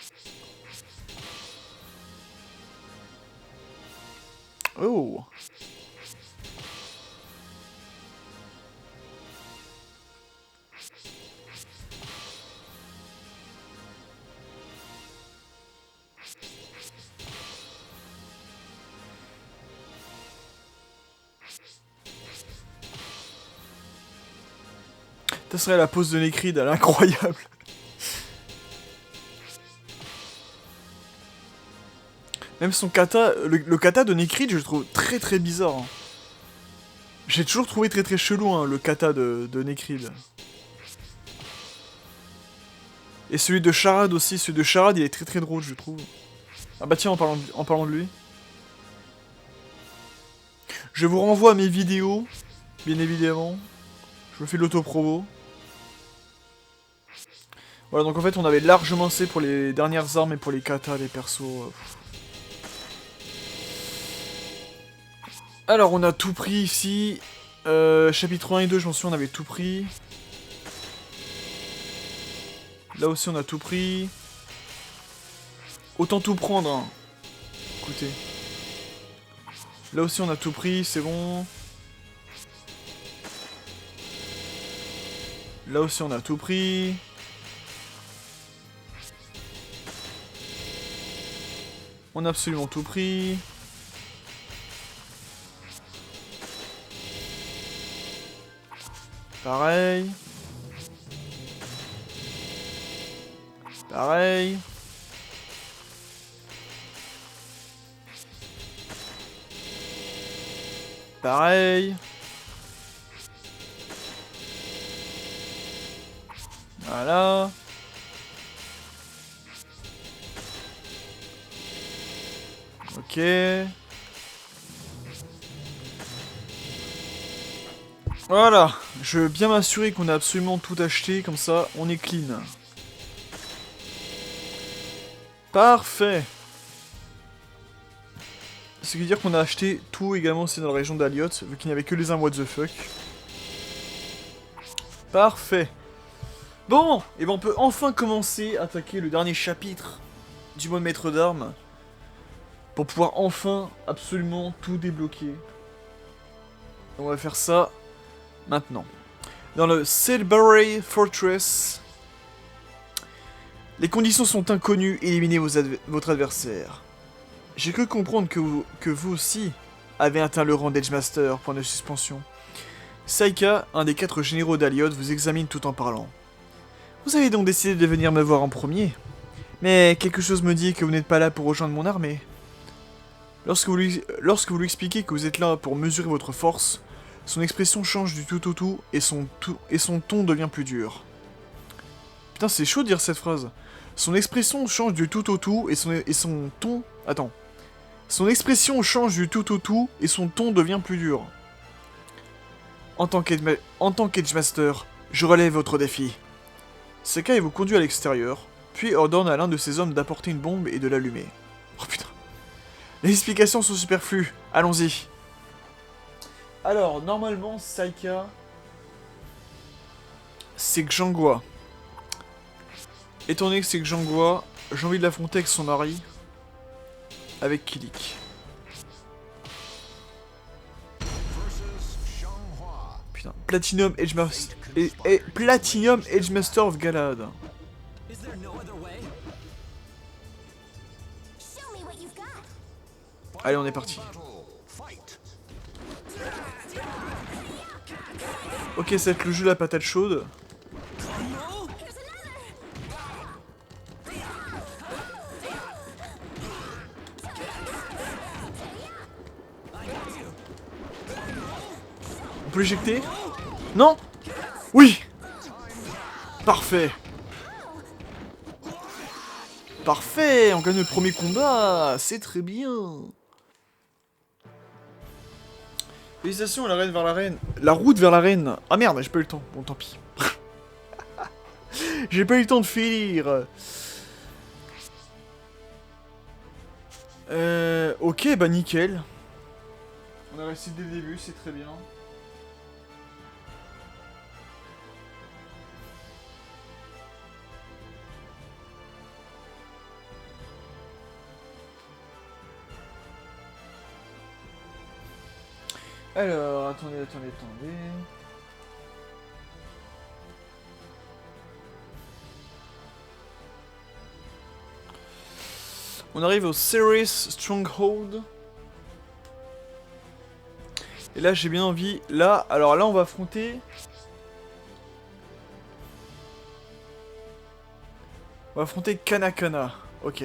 Oh. Ça serait la pose de Necrid, elle est incroyable. Même son kata, le kata de Necrid, je le trouve très très bizarre. Hein. J'ai toujours trouvé très très chelou hein, le kata de Necrid. Et celui de Charade aussi, celui de Charade il est très très drôle je trouve. Ah bah tiens en parlant de lui. Je vous renvoie à mes vidéos, bien évidemment. Je me fais de l'auto-promo. Voilà donc en fait on avait largement assez pour les dernières armes et pour les katas, les persos. Alors, on a tout pris ici. Chapitre 1 et 2, je m'en souviens, on avait tout pris. Là aussi, on a tout pris. Autant tout prendre, hein. Écoutez. Là aussi, on a tout pris, c'est bon. Là aussi, on a tout pris. On a absolument tout pris. Pareil. Pareil. Pareil. Voilà. Ok. Voilà. Je veux bien m'assurer qu'on a absolument tout acheté, comme ça on est clean. Parfait. Ce qui veut dire qu'on a acheté tout également aussi dans la région d'Aliot, vu qu'il n'y avait que les 1 what the fuck. Parfait. Bon, et ben on peut enfin commencer à attaquer le dernier chapitre du mode maître d'armes. Pour pouvoir enfin absolument tout débloquer. On va faire ça maintenant. Dans le Silbury Fortress, les conditions sont inconnues, éliminez votre adversaire. J'ai cru comprendre que vous aussi avez atteint le rang d'Edgemaster, point de suspension. Saika, un des 4 généraux d'Aliot, vous examine tout en parlant. Vous avez donc décidé de venir me voir en premier. Mais quelque chose me dit que vous n'êtes pas là pour rejoindre mon armée. Lorsque vous lui expliquez que vous êtes là pour mesurer votre force, son expression change du tout au tout et son ton devient plus dur. Putain, c'est chaud de dire cette phrase. Son expression change du tout au tout et son ton... Attends. Son expression change du tout au tout et son ton devient plus dur. En tant qu'Edgemaster, je relève votre défi. Sakai vous conduit à l'extérieur, puis ordonne à l'un de ses hommes d'apporter une bombe et de l'allumer. Oh putain. Les explications sont superflues, allons-y. Alors, normalement, Saika... c'est Xianghua. Étant donné que c'est Xianghua, j'ai envie de l'affronter avec son mari. Avec Kilik. Putain, Platinum Edgemaster of Galad. Allez, on est parti. Ok, ça va être le jeu de la patate chaude. On peut l'éjecter? Non? Oui! Parfait! Parfait! On gagne le premier combat! C'est très bien! Félicitations à la reine vers l'arène. La route vers l'arène. Ah merde, j'ai pas eu le temps. Bon, tant pis. J'ai pas eu le temps de finir. Ok, bah nickel. On a réussi dès le début, c'est très bien. Alors, attendez. On arrive au Ceres Stronghold. Et là, j'ai bien envie... Là, alors là, on va affronter... On va affronter Kanakana. Ok.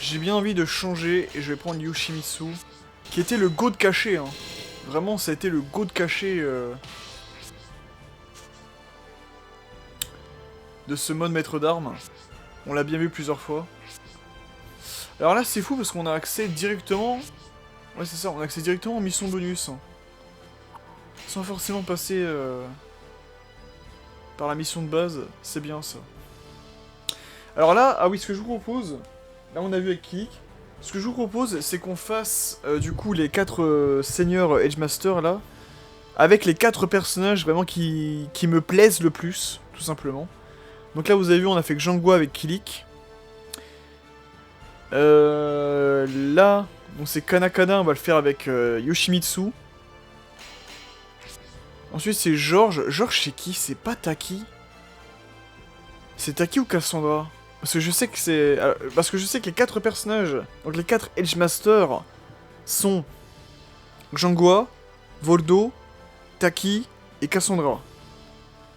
J'ai bien envie de changer et je vais prendre Yoshimitsu. Qui était le go de caché, hein. Vraiment, ça a été le go de caché de ce mode maître d'armes. On l'a bien vu plusieurs fois. Alors là, c'est fou parce qu'on a accès directement... Ouais, c'est ça, on a accès directement en mission bonus. Hein. Sans forcément passer par la mission de base. C'est bien, ça. Alors là, ah oui, ce que je vous propose... Là, on a vu avec Kilik. Ce que je vous propose, c'est qu'on fasse du coup les 4 seigneurs Edgemaster là, avec les 4 personnages vraiment qui me plaisent le plus, tout simplement. Donc là, vous avez vu, on a fait Jangois avec Kilik. Là, donc c'est Kanakana, on va le faire avec Yoshimitsu. Ensuite, c'est Georges. Georges, c'est qui? C'est pas Taki? C'est Taki ou Cassandra? Parce que je sais que c'est... Parce que je sais que les 4 personnages, donc les 4 Edgemasters, sont Jangois, Voldo, Taki et Cassandra.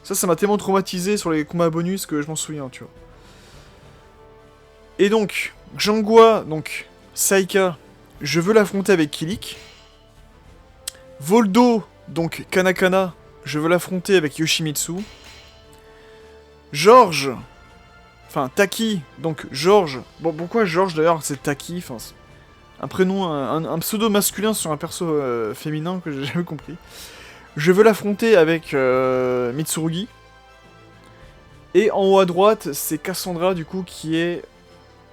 Ça m'a tellement traumatisé sur les combats bonus que je m'en souviens, tu vois. Et donc, Jangois, donc Saika, je veux l'affronter avec Kilik. Voldo, donc Kanakana, je veux l'affronter avec Yoshimitsu. Georges, enfin Taki, donc Georges. Bon, pourquoi Georges d'ailleurs c'est Taki, enfin, un prénom, un pseudo masculin sur un perso féminin que j'ai jamais compris. Je veux l'affronter avec Mitsurugi. Et en haut à droite, c'est Cassandra du coup qui est...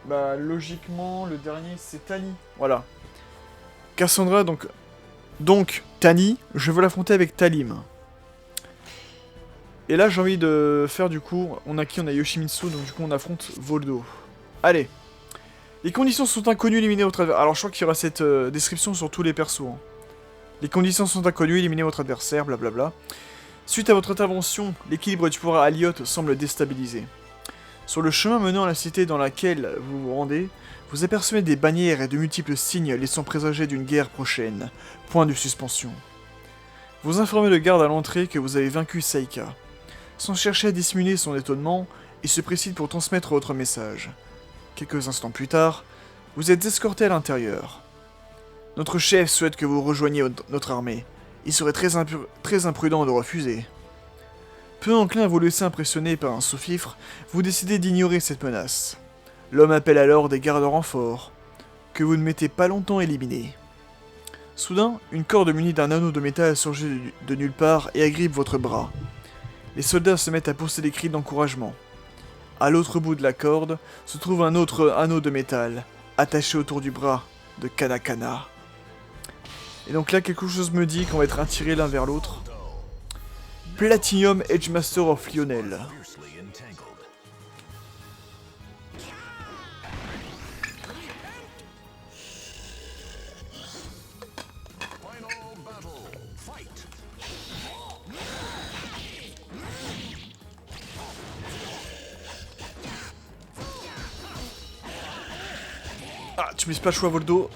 Bah logiquement, le dernier c'est Tani. Voilà. Cassandra, donc Tani, je veux l'affronter avec Talim. Et là j'ai envie de faire du coup, on a Yoshimitsu, donc du coup on affronte Voldo. Allez. Les conditions sont inconnues, éliminées au travers... Alors je crois qu'il y aura cette description sur tous les persos. Hein. Les conditions sont inconnues, éliminez votre adversaire, blablabla. Suite à votre intervention, l'équilibre du pouvoir Aliot semble déstabilisé. Sur le chemin menant à la cité dans laquelle vous vous rendez, vous apercevez des bannières et de multiples signes laissant présager d'une guerre prochaine. Point de suspension. Vous informez le garde à l'entrée que vous avez vaincu Saika. Sans chercher à dissimuler son étonnement, il se précipite pour transmettre votre message. Quelques instants plus tard, vous êtes escorté à l'intérieur. Notre chef souhaite que vous rejoigniez notre armée. Il serait très imprudent de refuser. Peu enclin à vous laisser impressionner par un sous-fifre, vous décidez d'ignorer cette menace. L'homme appelle alors des gardes renforts, que vous ne mettez pas longtemps à éliminer. Soudain, une corde munie d'un anneau de métal surgit de nulle part et agrippe votre bras. Les soldats se mettent à pousser des cris d'encouragement. À l'autre bout de la corde se trouve un autre anneau de métal, attaché autour du bras de Kanakana. Et donc là, quelque chose me dit qu'on va être attirés l'un vers l'autre. Platinum Edgemaster of Lionel. Ah, tu me splash à Voldo.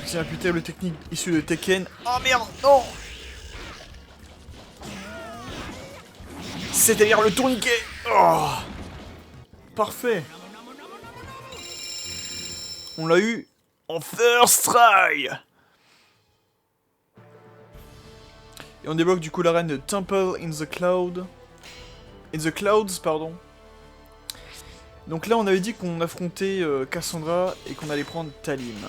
C'est imputable technique issue de Tekken. Oh merde, non! C'est-à-dire le tourniquet. Oh, parfait. On l'a eu en first try. Et on débloque du coup l'arène de Temple in the Cloud. In the Clouds, pardon. Donc là, on avait dit qu'on affrontait Cassandra et qu'on allait prendre Talim.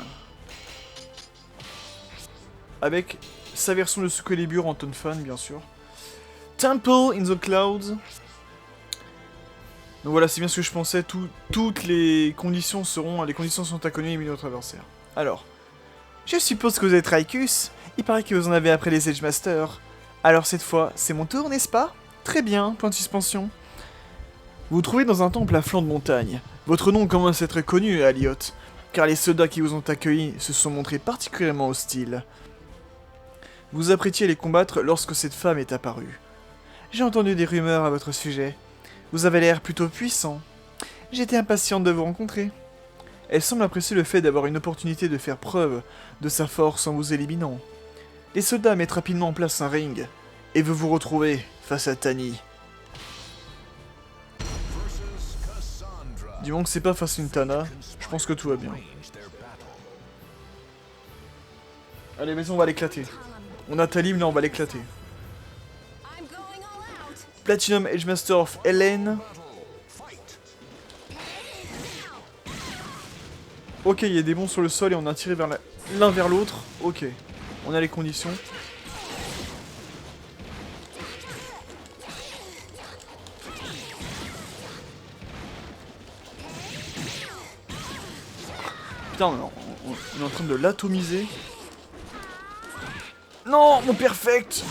Avec sa version de Soul Calibur en Tone Fan, bien sûr. Temple in the Clouds. Donc voilà, c'est bien ce que je pensais. Toutes les conditions seront... Les conditions sont inconnues et mis notre adversaire. Alors, je suppose que vous êtes Raikus. Il paraît que vous en avez après les Edgemasters. Alors cette fois, c'est mon tour, n'est-ce pas? Très bien, point de suspension. Vous vous trouvez dans un temple à flanc de montagne. Votre nom commence à être connu, Aliot, car les soldats qui vous ont accueillis se sont montrés particulièrement hostiles. Vous apprêtiez à les combattre lorsque cette femme est apparue. J'ai entendu des rumeurs à votre sujet. Vous avez l'air plutôt puissant. J'étais impatiente de vous rencontrer. Elle semble apprécier le fait d'avoir une opportunité de faire preuve de sa force en vous éliminant. Les soldats mettent rapidement en place un ring, et veut vous retrouver face à Tani. Du moment que c'est pas face à une Tana, je pense que tout va bien. Allez, vas-y, on va l'éclater. On a Talim, là on va l'éclater. Platinum Edgemaster of Helen. Ok, il y a des bons sur le sol et on a tiré vers l'un vers l'autre. Ok, on a les conditions. Putain, on est en train de l'atomiser. Non, mon perfect!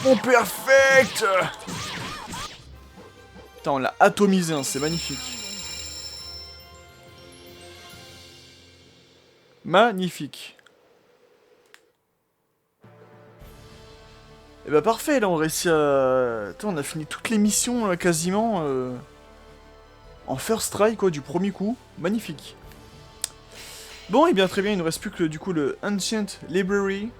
Mon perfect! Putain, on l'a atomisé, hein, c'est magnifique. Magnifique. Et bah parfait, là on réussit à... Attends, on a fini toutes les missions là, quasiment en first try quoi, du premier coup. Magnifique. Bon, et bien très bien, il nous reste plus que du coup le Ancient Library.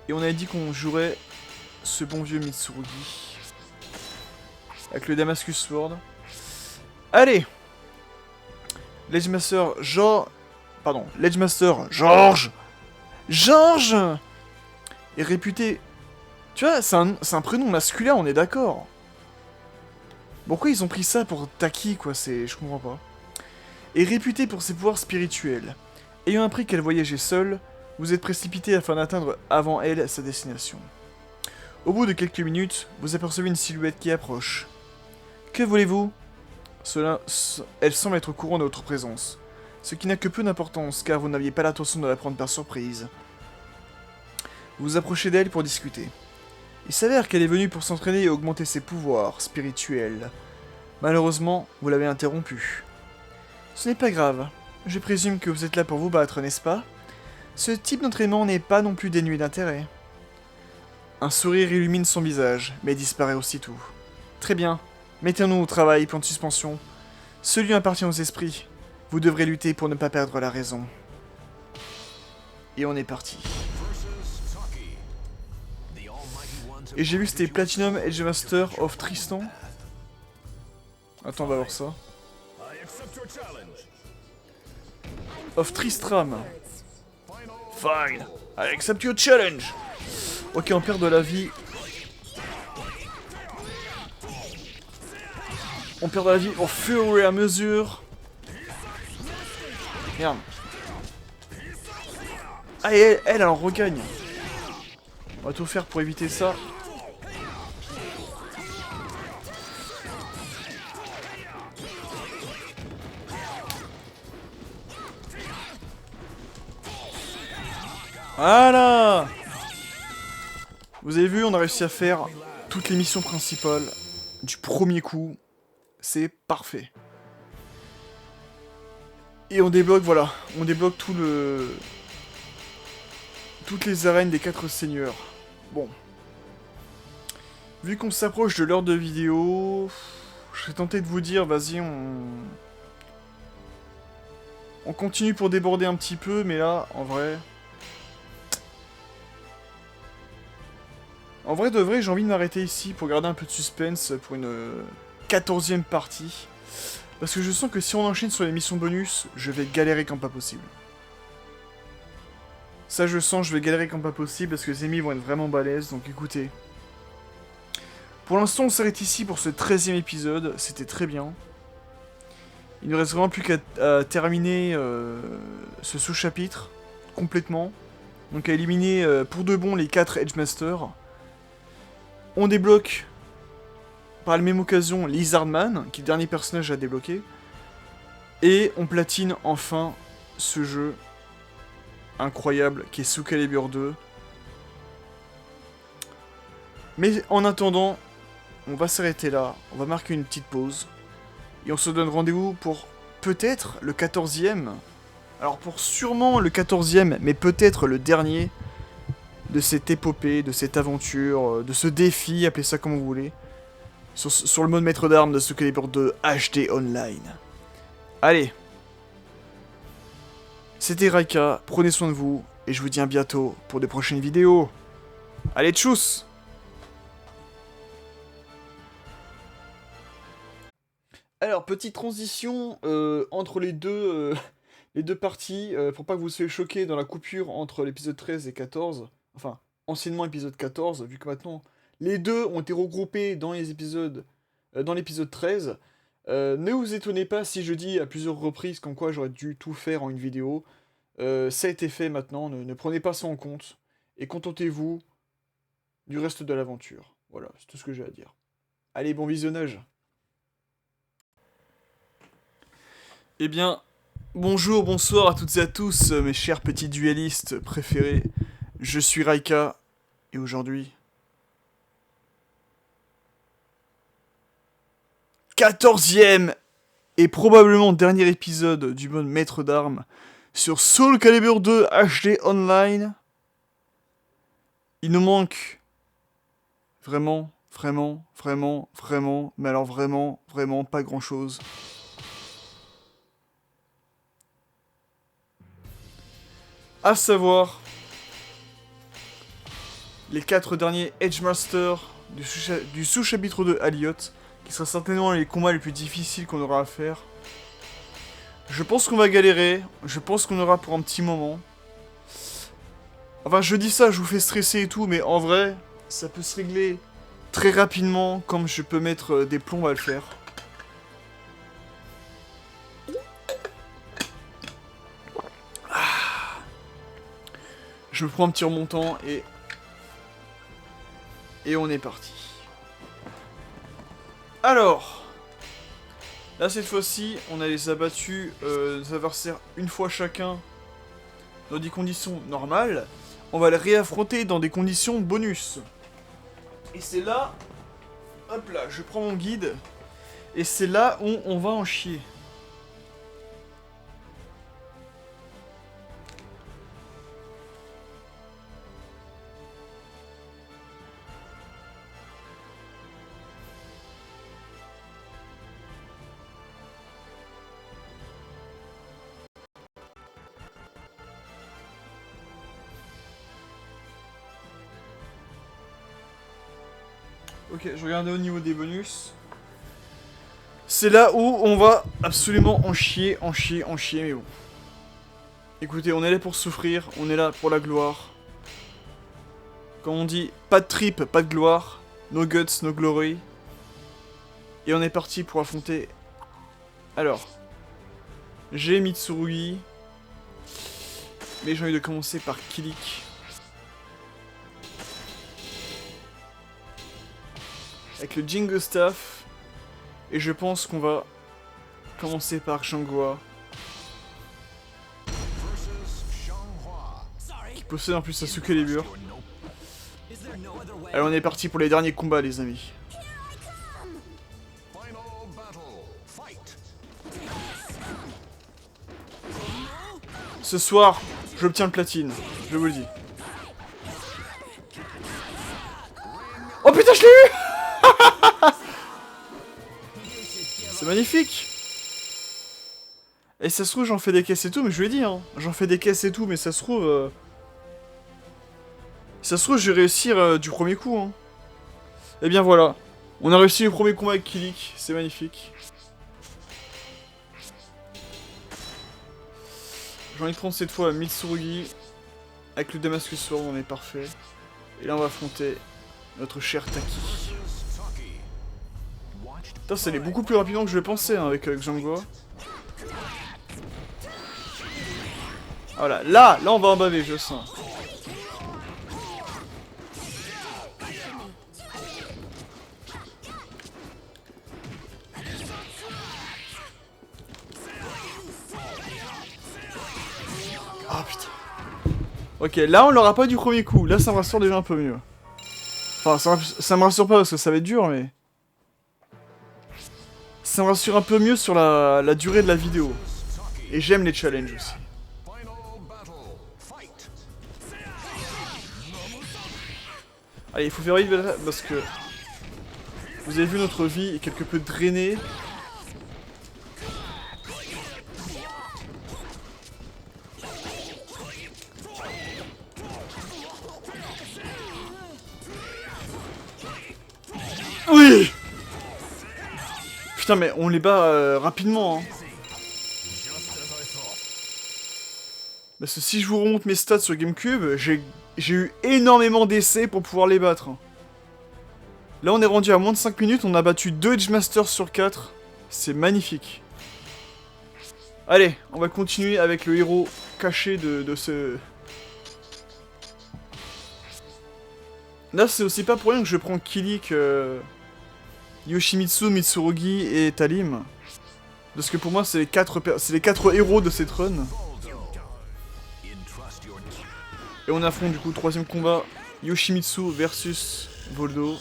Et on avait dit qu'on jouerait ce bon vieux Mitsurugi. Avec le Damascus Sword. Allez! Ledgemaster Ledgemaster George est réputé... Tu vois, c'est un prénom masculin, on est d'accord. Pourquoi ils ont pris ça pour Taki, quoi, je comprends pas. Est réputé pour ses pouvoirs spirituels. Ayant appris qu'elle voyageait seule, vous êtes précipité afin d'atteindre avant elle sa destination. Au bout de quelques minutes, vous apercevez une silhouette qui approche. Que voulez-vous ? Elle semble être au courant de votre présence, ce qui n'a que peu d'importance car vous n'aviez pas l'intention de la prendre par surprise. Vous vous approchez d'elle pour discuter. Il s'avère qu'elle est venue pour s'entraîner et augmenter ses pouvoirs spirituels. Malheureusement, vous l'avez interrompue. Ce n'est pas grave, je présume que vous êtes là pour vous battre, n'est-ce pas ? Ce type d'entraînement n'est pas non plus dénué d'intérêt. Un sourire illumine son visage, mais disparaît aussitôt. Très bien, mettons-nous au travail, point de suspension. Ce lieu appartient aux esprits. Vous devrez lutter pour ne pas perdre la raison. Et on est parti. Et j'ai vu que c'était Platinum Edgemaster of Tristan. Attends, on va voir ça. Of Tristram. Fine, I accept your challenge. Ok, on perd de la vie. On perd de la vie au fur et à mesure. Merde. Ah, et elle en regagne. On va tout faire pour éviter ça. Voilà. Vous avez vu, on a réussi à faire toutes les missions principales du premier coup. C'est parfait. Et on débloque, voilà, on débloque toutes les arènes des 4 seigneurs. Bon. Vu qu'on s'approche de l'heure de vidéo, je serais tenté de vous dire, vas-y, on continue pour déborder un petit peu, mais là, en vrai... En vrai de vrai, j'ai envie de m'arrêter ici pour garder un peu de suspense pour une 14e partie. Parce que je sens que si on enchaîne sur les missions bonus, je vais galérer comme pas possible. Ça je sens, je vais galérer comme pas possible parce que les ennemis vont être vraiment balèzes, donc écoutez. Pour l'instant, on s'arrête ici pour ce 13e épisode, c'était très bien. Il ne reste vraiment plus qu'à terminer ce sous-chapitre, complètement. Donc à éliminer pour de bon les 4 Edgemasters. On débloque, par la même occasion, Lizardman, qui est le dernier personnage à débloquer. Et on platine enfin ce jeu incroyable qui est Soul Calibur 2. Mais en attendant, on va s'arrêter là, on va marquer une petite pause. Et on se donne rendez-vous pour peut-être le 14e. Alors pour sûrement le 14e, mais peut-être le dernier de cette épopée, de cette aventure, de ce défi, appelez ça comme vous voulez. Sur le mode maître d'armes de Soul Calibur 2 HD Online. Allez. C'était Raika, prenez soin de vous, et je vous dis à bientôt pour de prochaines vidéos. Allez, tchuss! Alors, petite transition entre les deux parties, pour pas que vous soyez choqués dans la coupure entre l'épisode 13 et 14. Enfin, anciennement épisode 14, vu que maintenant les deux ont été regroupés dans les épisodes, dans l'épisode 13. Ne vous étonnez pas si je dis à plusieurs reprises comme quoi j'aurais dû tout faire en une vidéo. Ça a été fait maintenant, ne prenez pas ça en compte. Et contentez-vous du reste de l'aventure. Voilà, c'est tout ce que j'ai à dire. Allez, bon visionnage. Eh bien, Bonjour, bonsoir à toutes et à tous, mes chers petits duellistes préférés. Je suis Raika, et aujourd'hui... 14e et probablement dernier épisode du mode maître d'armes sur Soul Calibur 2 HD Online. Il nous manque vraiment, mais alors vraiment pas grand chose. À savoir les 4 derniers Edgemasters du sous-chapitre de Aliot, qui sera certainement les combats les plus difficiles qu'on aura à faire. Je pense qu'on va galérer, je pense qu'on aura pour un petit moment. Enfin, je dis ça, je vous fais stresser et tout, mais en vrai, ça peut se régler très rapidement, comme je peux mettre des plombs à le faire. Je me prends un petit remontant et... Et on est parti. Alors... Là, cette fois-ci, on a les abattus des adversaires une fois chacun dans des conditions normales. On va les réaffronter dans des conditions bonus. Et c'est là... Hop là, je prends mon guide. Et c'est là où on va en chier. Ok, je regardais au niveau des bonus. C'est là où on va absolument en chier, mais bon. Écoutez, on est là pour souffrir, on est là pour la gloire. Comme on dit, pas de trip, pas de gloire. No guts, no glory. Et on est parti pour affronter... Alors... J'ai Mitsurugi. Mais j'ai envie de commencer par Kilik. Avec le Jingo Staff. Et je pense qu'on va commencer par Shanghua. Qui possède en plus Sasuke Calibur. Allez, on est parti pour les derniers combats, les amis. Ce soir, j'obtiens le platine. Je vous le dis. Oh putain, je l'ai eu! C'est magnifique! Et ça se trouve, j'en fais des caisses et tout, mais je lui ai dit, hein. J'en fais des caisses et tout, mais ça se trouve... Ça se trouve, je vais réussir du premier coup, hein. Et bien voilà. On a réussi le premier combat avec Kilik, c'est magnifique. J'ai envie de prendre cette fois Mitsurugi. Avec le Damascus Sword, on est parfait. Et là, on va affronter notre cher Taki. Putain, ça allait beaucoup plus rapidement que je le pensais, hein, avec Xianghua. Voilà, là on va en baver, je sens. Ah putain. Ok, là on l'aura pas du premier coup, là ça me rassure déjà un peu mieux. Enfin, ça me rassure pas parce que ça va être dur, mais... Ça me rassure un peu mieux sur la durée de la vidéo. Et j'aime les challenges aussi. Allez, il faut faire vite parce que... Vous avez vu, notre vie est quelque peu drainée. Oui! Putain, mais on les bat rapidement, hein. Parce que si je vous remonte mes stats sur GameCube, j'ai eu énormément d'essais pour pouvoir les battre. Là, on est rendu à moins de 5 minutes, on a battu 2 Edgemasters sur 4. C'est magnifique. Allez, on va continuer avec le héros caché de ce... Là, c'est aussi pas pour rien que je prends Kilik, Yoshimitsu, Mitsurugi et Talim. Parce que pour moi, c'est les 4 héros de cette run. Et on affronte du coup, troisième combat, Yoshimitsu versus Voldo.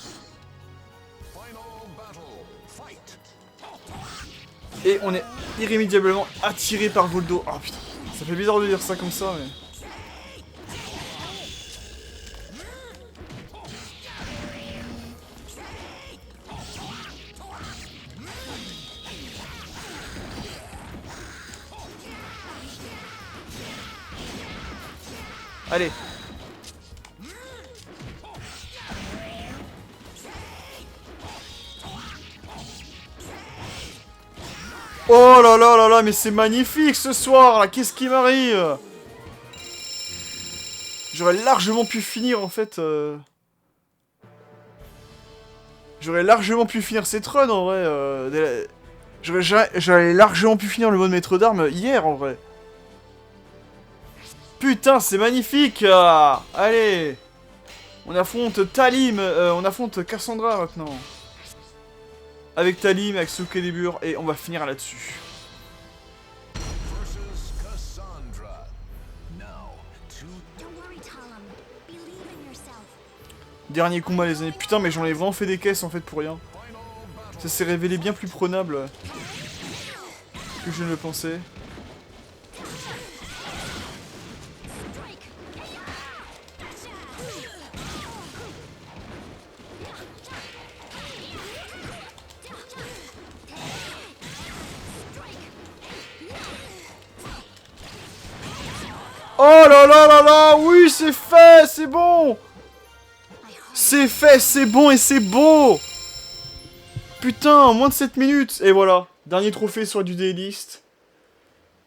Et on est irrémédiablement attiré par Voldo. Oh putain, ça fait bizarre de dire ça comme ça, mais... Allez. Oh là là là là, mais c'est magnifique ce soir là, qu'est-ce qui m'arrive? J'aurais largement pu finir en fait... J'aurais largement pu finir cette run en vrai. J'aurais largement pu finir le mode maître d'armes hier en vrai. Putain, c'est magnifique allez. On affronte Talim, on affronte Cassandra maintenant. Avec Talim, avec Soul Calibur, et on va finir là-dessus. Dernier combat les années. Putain, mais j'en ai vraiment fait des caisses en fait pour rien. Ça s'est révélé bien plus prenable que je ne le pensais. Oh là là là là, oui, c'est fait, c'est bon. C'est fait, c'est bon et c'est beau. Putain, moins de 7 minutes. Et voilà, dernier trophée sur du D-List.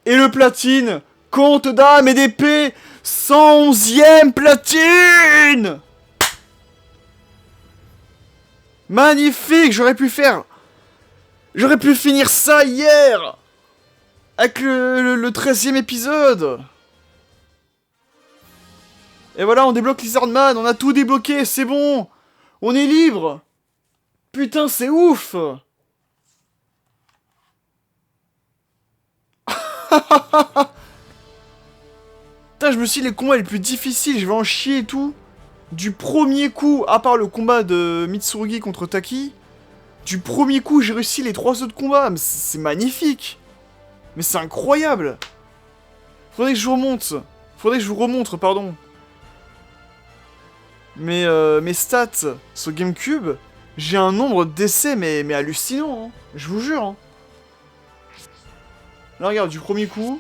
Et le platine, compte d'âme et d'épée, 111e platine. Magnifique, j'aurais pu finir ça hier. Avec le 13e épisode. Et voilà, on débloque Lizardman, on a tout débloqué, c'est bon. On est libre. Putain, c'est ouf. Putain, je me suis dit, les combats les plus difficiles, je vais en chier et tout. Du premier coup, à part le combat de Mitsurugi contre Taki, du premier coup, j'ai réussi les 3 autres combats. Mais c'est magnifique. Mais c'est incroyable. Faudrait que je vous remontre, pardon. Mes stats sur GameCube, j'ai un nombre d'essais mais hallucinant, hein. Je vous jure. Hein. Là, regarde, du premier coup,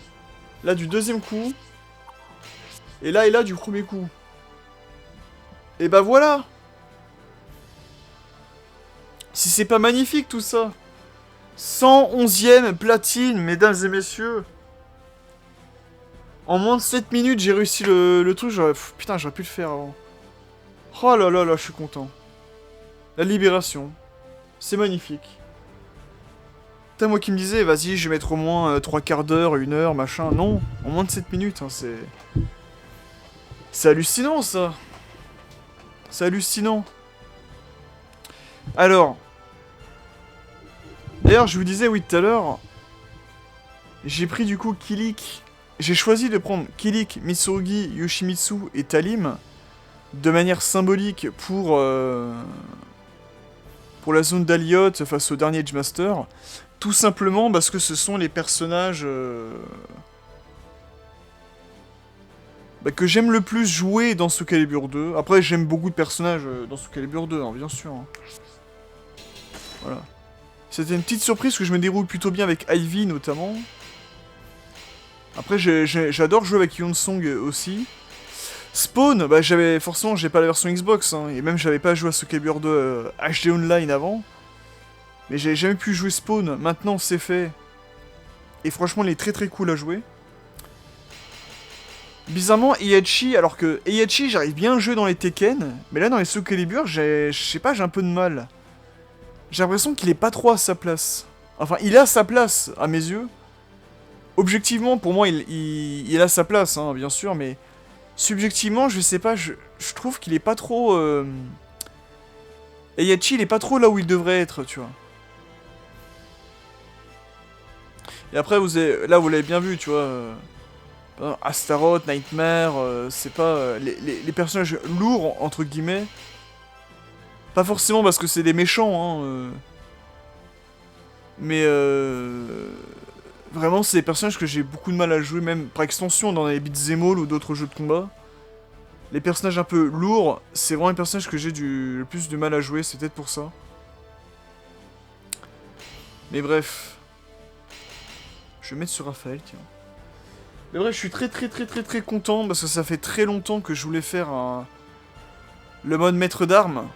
là, du deuxième coup, et là, du premier coup. Et bah voilà. Si c'est pas magnifique, tout ça. 111e platine, mesdames et messieurs. En moins de 7 minutes, j'ai réussi le truc. Putain, j'aurais pu le faire avant. Oh là là là, je suis content. La libération. C'est magnifique. Putain, moi qui me disais, vas-y, je vais mettre au moins 3 quarts d'heure, 1 heure, machin. Non, en moins de 7 minutes, hein, c'est... C'est hallucinant, ça. C'est hallucinant. Alors... D'ailleurs, je vous disais, oui, tout à l'heure... J'ai pris, du coup, Kilik... J'ai choisi de prendre Kilik, Mitsurugi, Yoshimitsu et Talim... de manière symbolique pour la zone d'Aliot face au dernier Edge Master, tout simplement parce que ce sont les personnages que j'aime le plus jouer dans Soul Calibur 2. Après, j'aime beaucoup de personnages dans Soul Calibur 2, hein, bien sûr. Hein. Voilà. C'était une petite surprise que je me déroule plutôt bien avec Ivy, notamment. Après, j'adore jouer avec Yonsong aussi. Spawn, bah forcément j'ai pas la version Xbox, hein, et même j'avais pas joué à Soul Calibur 2 HD Online avant. Mais j'ai jamais pu jouer Spawn, maintenant c'est fait. Et franchement il est très très cool à jouer. Bizarrement Heihachi, alors que Heihachi j'arrive bien à jouer dans les Tekken, mais là dans les Soul Calibur je sais pas, j'ai un peu de mal. J'ai l'impression qu'il est pas trop à sa place. Enfin il a sa place à mes yeux. Objectivement pour moi il a sa place, hein, bien sûr, mais... Subjectivement, je sais pas, je trouve qu'il est pas trop... Heihachi, il est pas trop là où il devrait être, tu vois. Et après, là, vous l'avez bien vu, tu vois. Astaroth, Nightmare, c'est pas... les personnages lourds, entre guillemets. Pas forcément parce que c'est des méchants, hein. Mais vraiment, c'est des personnages que j'ai beaucoup de mal à jouer, même par extension dans les beat'em all ou d'autres jeux de combat. Les personnages un peu lourds, c'est vraiment les personnages que j'ai le plus de mal à jouer, c'est peut-être pour ça. Mais bref. Je vais mettre sur Raphaël, tiens. Mais bref, je suis très content parce que ça fait très longtemps que je voulais faire le mode maître d'armes.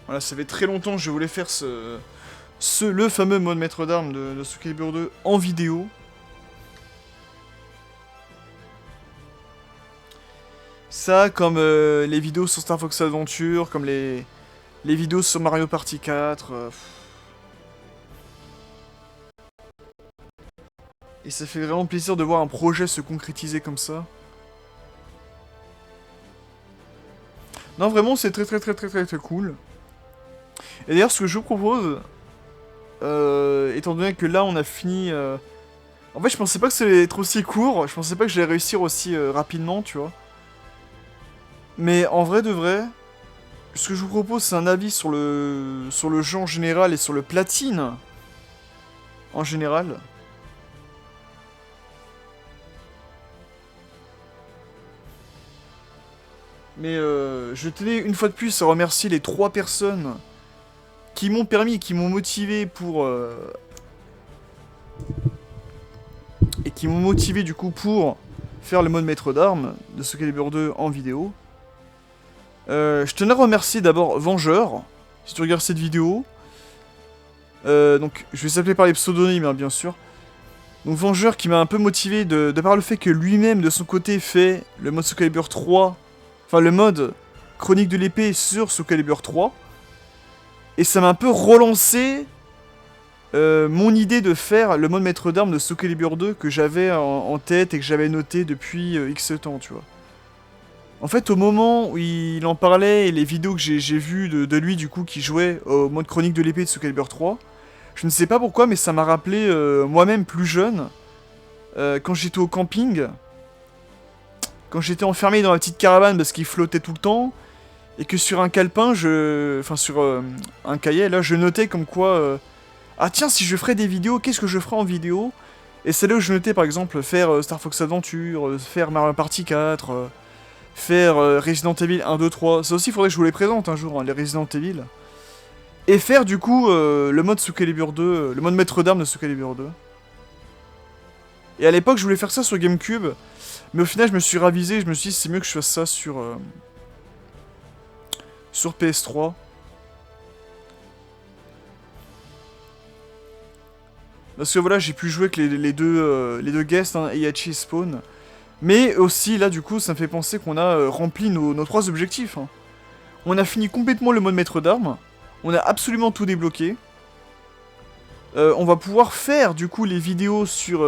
Voilà, ça fait très longtemps que je voulais faire le fameux mode maître d'armes de Soul Calibur 2 en vidéo. Ça, comme les vidéos sur Star Fox Adventure, comme les vidéos sur Mario Party 4. Et ça fait vraiment plaisir de voir un projet se concrétiser comme ça. Non, vraiment, c'est très cool. Et d'ailleurs, ce que je vous propose, étant donné que là, on a fini... En fait, je pensais pas que ça allait être aussi court, je pensais pas que j'allais réussir aussi rapidement, tu vois. Mais en vrai de vrai, ce que je vous propose, c'est un avis sur le jeu en général et sur le platine en général. Mais je tenais une fois de plus à remercier les 3 personnes qui m'ont permis, qui m'ont motivé pour... et qui m'ont motivé du coup pour faire le mode maître d'armes de Soul Calibur 2 en vidéo. Je tenais à remercier d'abord Vengeur, si tu regardes cette vidéo. Donc je vais s'appeler par les pseudonymes, hein, bien sûr. Donc Vengeur qui m'a un peu motivé de par le fait que lui-même de son côté fait le mode Soul Calibur 3, enfin le mode Chronique de l'épée sur Soul Calibur 3. Et ça m'a un peu relancé mon idée de faire le mode maître d'armes de Soul Calibur 2 que j'avais en tête et que j'avais noté depuis X temps, tu vois. En fait, au moment où il en parlait et les vidéos que j'ai vues de lui, du coup, qui jouait au mode Chronique de l'épée de Soul Calibur 3, je ne sais pas pourquoi, mais ça m'a rappelé moi-même plus jeune, quand j'étais au camping, quand j'étais enfermé dans la petite caravane parce qu'il flottait tout le temps, et que sur un calepin, enfin sur un cahier, là, je notais comme quoi... ah tiens, si je ferais des vidéos, qu'est-ce que je ferais en vidéo? Et c'est là où je notais, par exemple, faire Star Fox Adventure, faire Mario Party 4... faire Resident Evil 1, 2, 3. Ça aussi, il faudrait que je vous les présente un jour, hein, les Resident Evil. Et faire du coup le mode Soul Calibur 2, le mode maître d'armes de Soul Calibur 2. Et à l'époque, je voulais faire ça sur GameCube, mais au final, je me suis ravisé, je me suis dit, c'est mieux que je fasse ça sur PS3. Parce que voilà, j'ai pu jouer avec les deux guests, hein, Heihachi et Spawn. Mais aussi, là, du coup, ça me fait penser qu'on a rempli nos 3 objectifs. Hein. On a fini complètement le mode maître d'armes. On a absolument tout débloqué. On va pouvoir faire, du coup, les vidéos sur...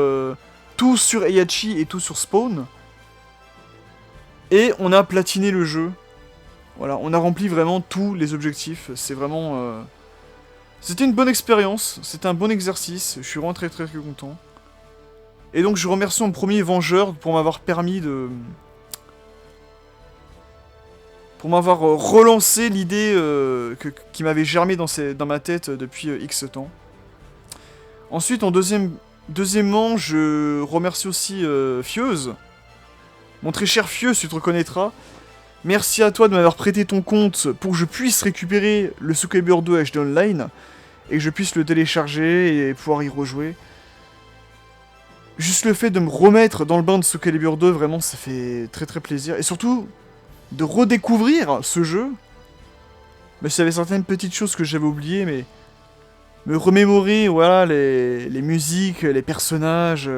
tout sur Heihachi et tout sur Spawn. Et on a platiné le jeu. Voilà, on a rempli vraiment tous les objectifs. C'est vraiment... C'était une bonne expérience. C'était un bon exercice. Je suis vraiment très content. Et donc je remercie en premier Vengeur pour m'avoir permis de... pour m'avoir relancé l'idée qui m'avait germé dans ma tête depuis X temps. Ensuite, deuxièmement, je remercie aussi Fieuse. Mon très cher Fieuse, tu te reconnaîtras. Merci à toi de m'avoir prêté ton compte pour que je puisse récupérer le Soul Calibur 2 HD Online et que je puisse le télécharger et pouvoir y rejouer. Juste le fait de me remettre dans le bain de Soul Calibur 2, vraiment, ça fait très plaisir. Et surtout, de redécouvrir ce jeu. Mais il y avait certaines petites choses que j'avais oubliées, mais... me remémorer, voilà, les musiques, les personnages...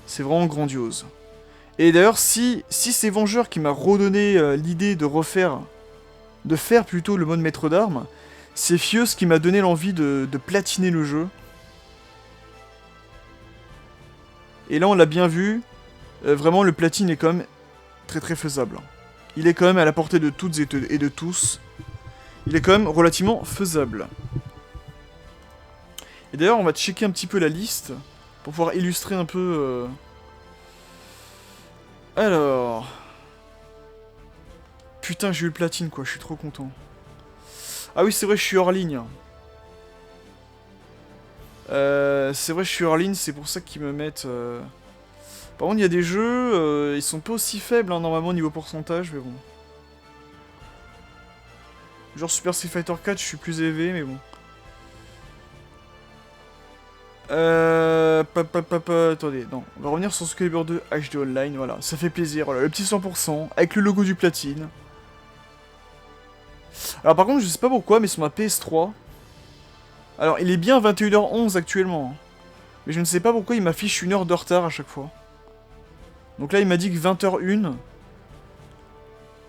C'est vraiment grandiose. Et d'ailleurs, si c'est Vengeur qui m'a redonné l'idée de faire plutôt le mode maître d'armes, c'est Fieuse qui m'a donné l'envie de platiner le jeu. Et là, on l'a bien vu, vraiment le platine est quand même très faisable. Il est quand même à la portée de toutes et de tous. il est quand même relativement faisable. Et d'ailleurs, on va checker un petit peu la liste pour pouvoir illustrer un peu... Alors... Putain, j'ai eu le platine, quoi, je suis trop content. Ah oui, c'est vrai, je suis hors ligne. C'est vrai, je suis hors ligne, c'est pour ça qu'ils me mettent... Par contre, il y a des jeux, ils sont pas aussi faibles, hein, normalement, niveau pourcentage, mais bon. Genre Super Street Fighter 4, je suis plus élevé, mais bon. Attendez, non. On va revenir sur Soul Calibur 2 HD Online, voilà. Ça fait plaisir, voilà. Le petit 100%, avec le logo du platine. Alors par contre, je sais pas pourquoi, mais sur ma PS3... Alors, il est bien 21h11 actuellement. Hein. Mais je ne sais pas pourquoi il m'affiche 1 heure de retard à chaque fois. Donc là, il m'a dit que 20h01.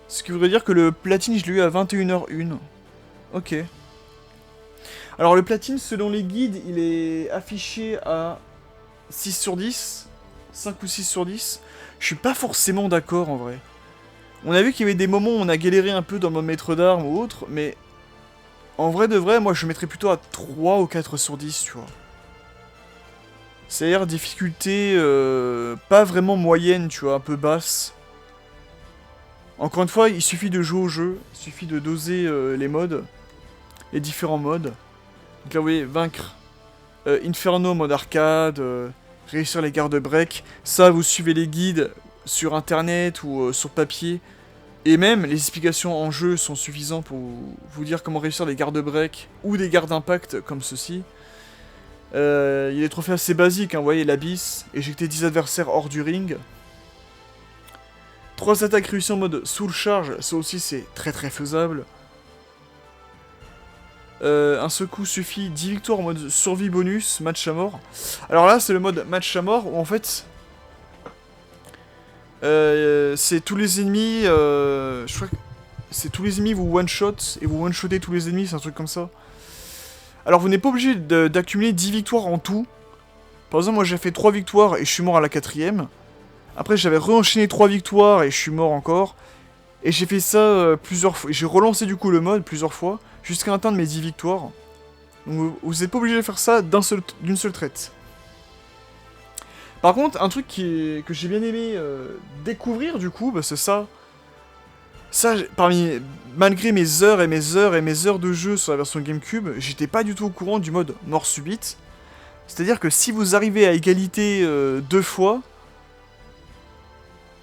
Ce qui voudrait dire que le platine, je l'ai eu à 21h01. Ok. Alors le platine, selon les guides, il est affiché à 6 sur 10. 5 ou 6 sur 10. Je suis pas forcément d'accord en vrai. On a vu qu'il y avait des moments où on a galéré un peu dans mon maître d'armes ou autre, mais... En vrai de vrai, moi je mettrais plutôt à 3 ou 4 sur 10, tu vois. C'est-à-dire difficulté pas vraiment moyenne, tu vois, un peu basse. Encore une fois, il suffit de jouer au jeu, il suffit de doser les modes, les différents modes. Donc là, vous voyez, vaincre Inferno mode arcade, réussir les garde-break. Ça, vous suivez les guides sur internet ou sur papier. Et même, les explications en jeu sont suffisantes pour vous dire comment réussir des garde-break ou des gardes-impact comme ceci. Il y a des trophées assez basiques, hein, vous voyez, l'abysse, éjecter 10 adversaires hors du ring. 3 attaques réussies en mode soul charge, ça aussi c'est très très faisable. Un seul coup suffit, 10 victoires en mode survie bonus, match à mort. Alors là, c'est le mode match à mort où en fait... c'est tous les ennemis... je crois que c'est tous les ennemis vous one-shot et vous one-shotez tous les ennemis, c'est un truc comme ça. Alors vous n'êtes pas obligé d'accumuler 10 victoires en tout. Par exemple, moi j'ai fait 3 victoires et je suis mort à la 4ème. Après j'avais re-enchaîné 3 victoires et je suis mort encore. Et j'ai fait ça plusieurs fois. J'ai relancé du coup le mode plusieurs fois jusqu'à atteindre mes 10 victoires. Donc vous n'êtes pas obligé de faire ça d'une seule traite. Par contre, un truc que j'ai bien aimé découvrir du coup, bah, c'est ça. Ça, malgré mes heures et mes heures et mes heures de jeu sur la version GameCube, j'étais pas du tout au courant du mode mort subite. C'est-à-dire que si vous arrivez à égalité 2 fois,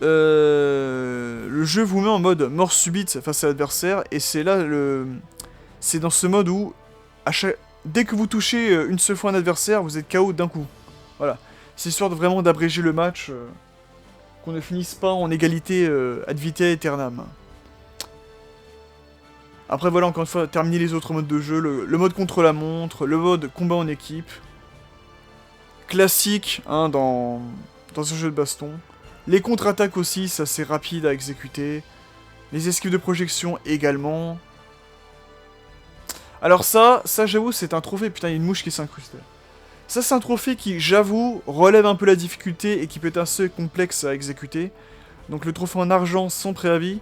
le jeu vous met en mode mort subite face à l'adversaire, et c'est là c'est dans ce mode où dès que vous touchez une seule fois un adversaire, vous êtes KO d'un coup. Voilà. C'est histoire vraiment d'abréger le match, qu'on ne finisse pas en égalité ad vitam aeternam. Après voilà, encore une fois, terminer les autres modes de jeu, le mode contre la montre, le mode combat en équipe. Classique, hein, dans un jeu de baston. Les contre-attaques aussi, c'est assez rapide à exécuter. Les esquives de projection également. Alors ça j'avoue, c'est un trophée. Putain, il y a une mouche qui s'incruste. Ça, c'est un trophée qui, j'avoue, relève un peu la difficulté et qui peut être assez complexe à exécuter. Donc le trophée en argent sans préavis.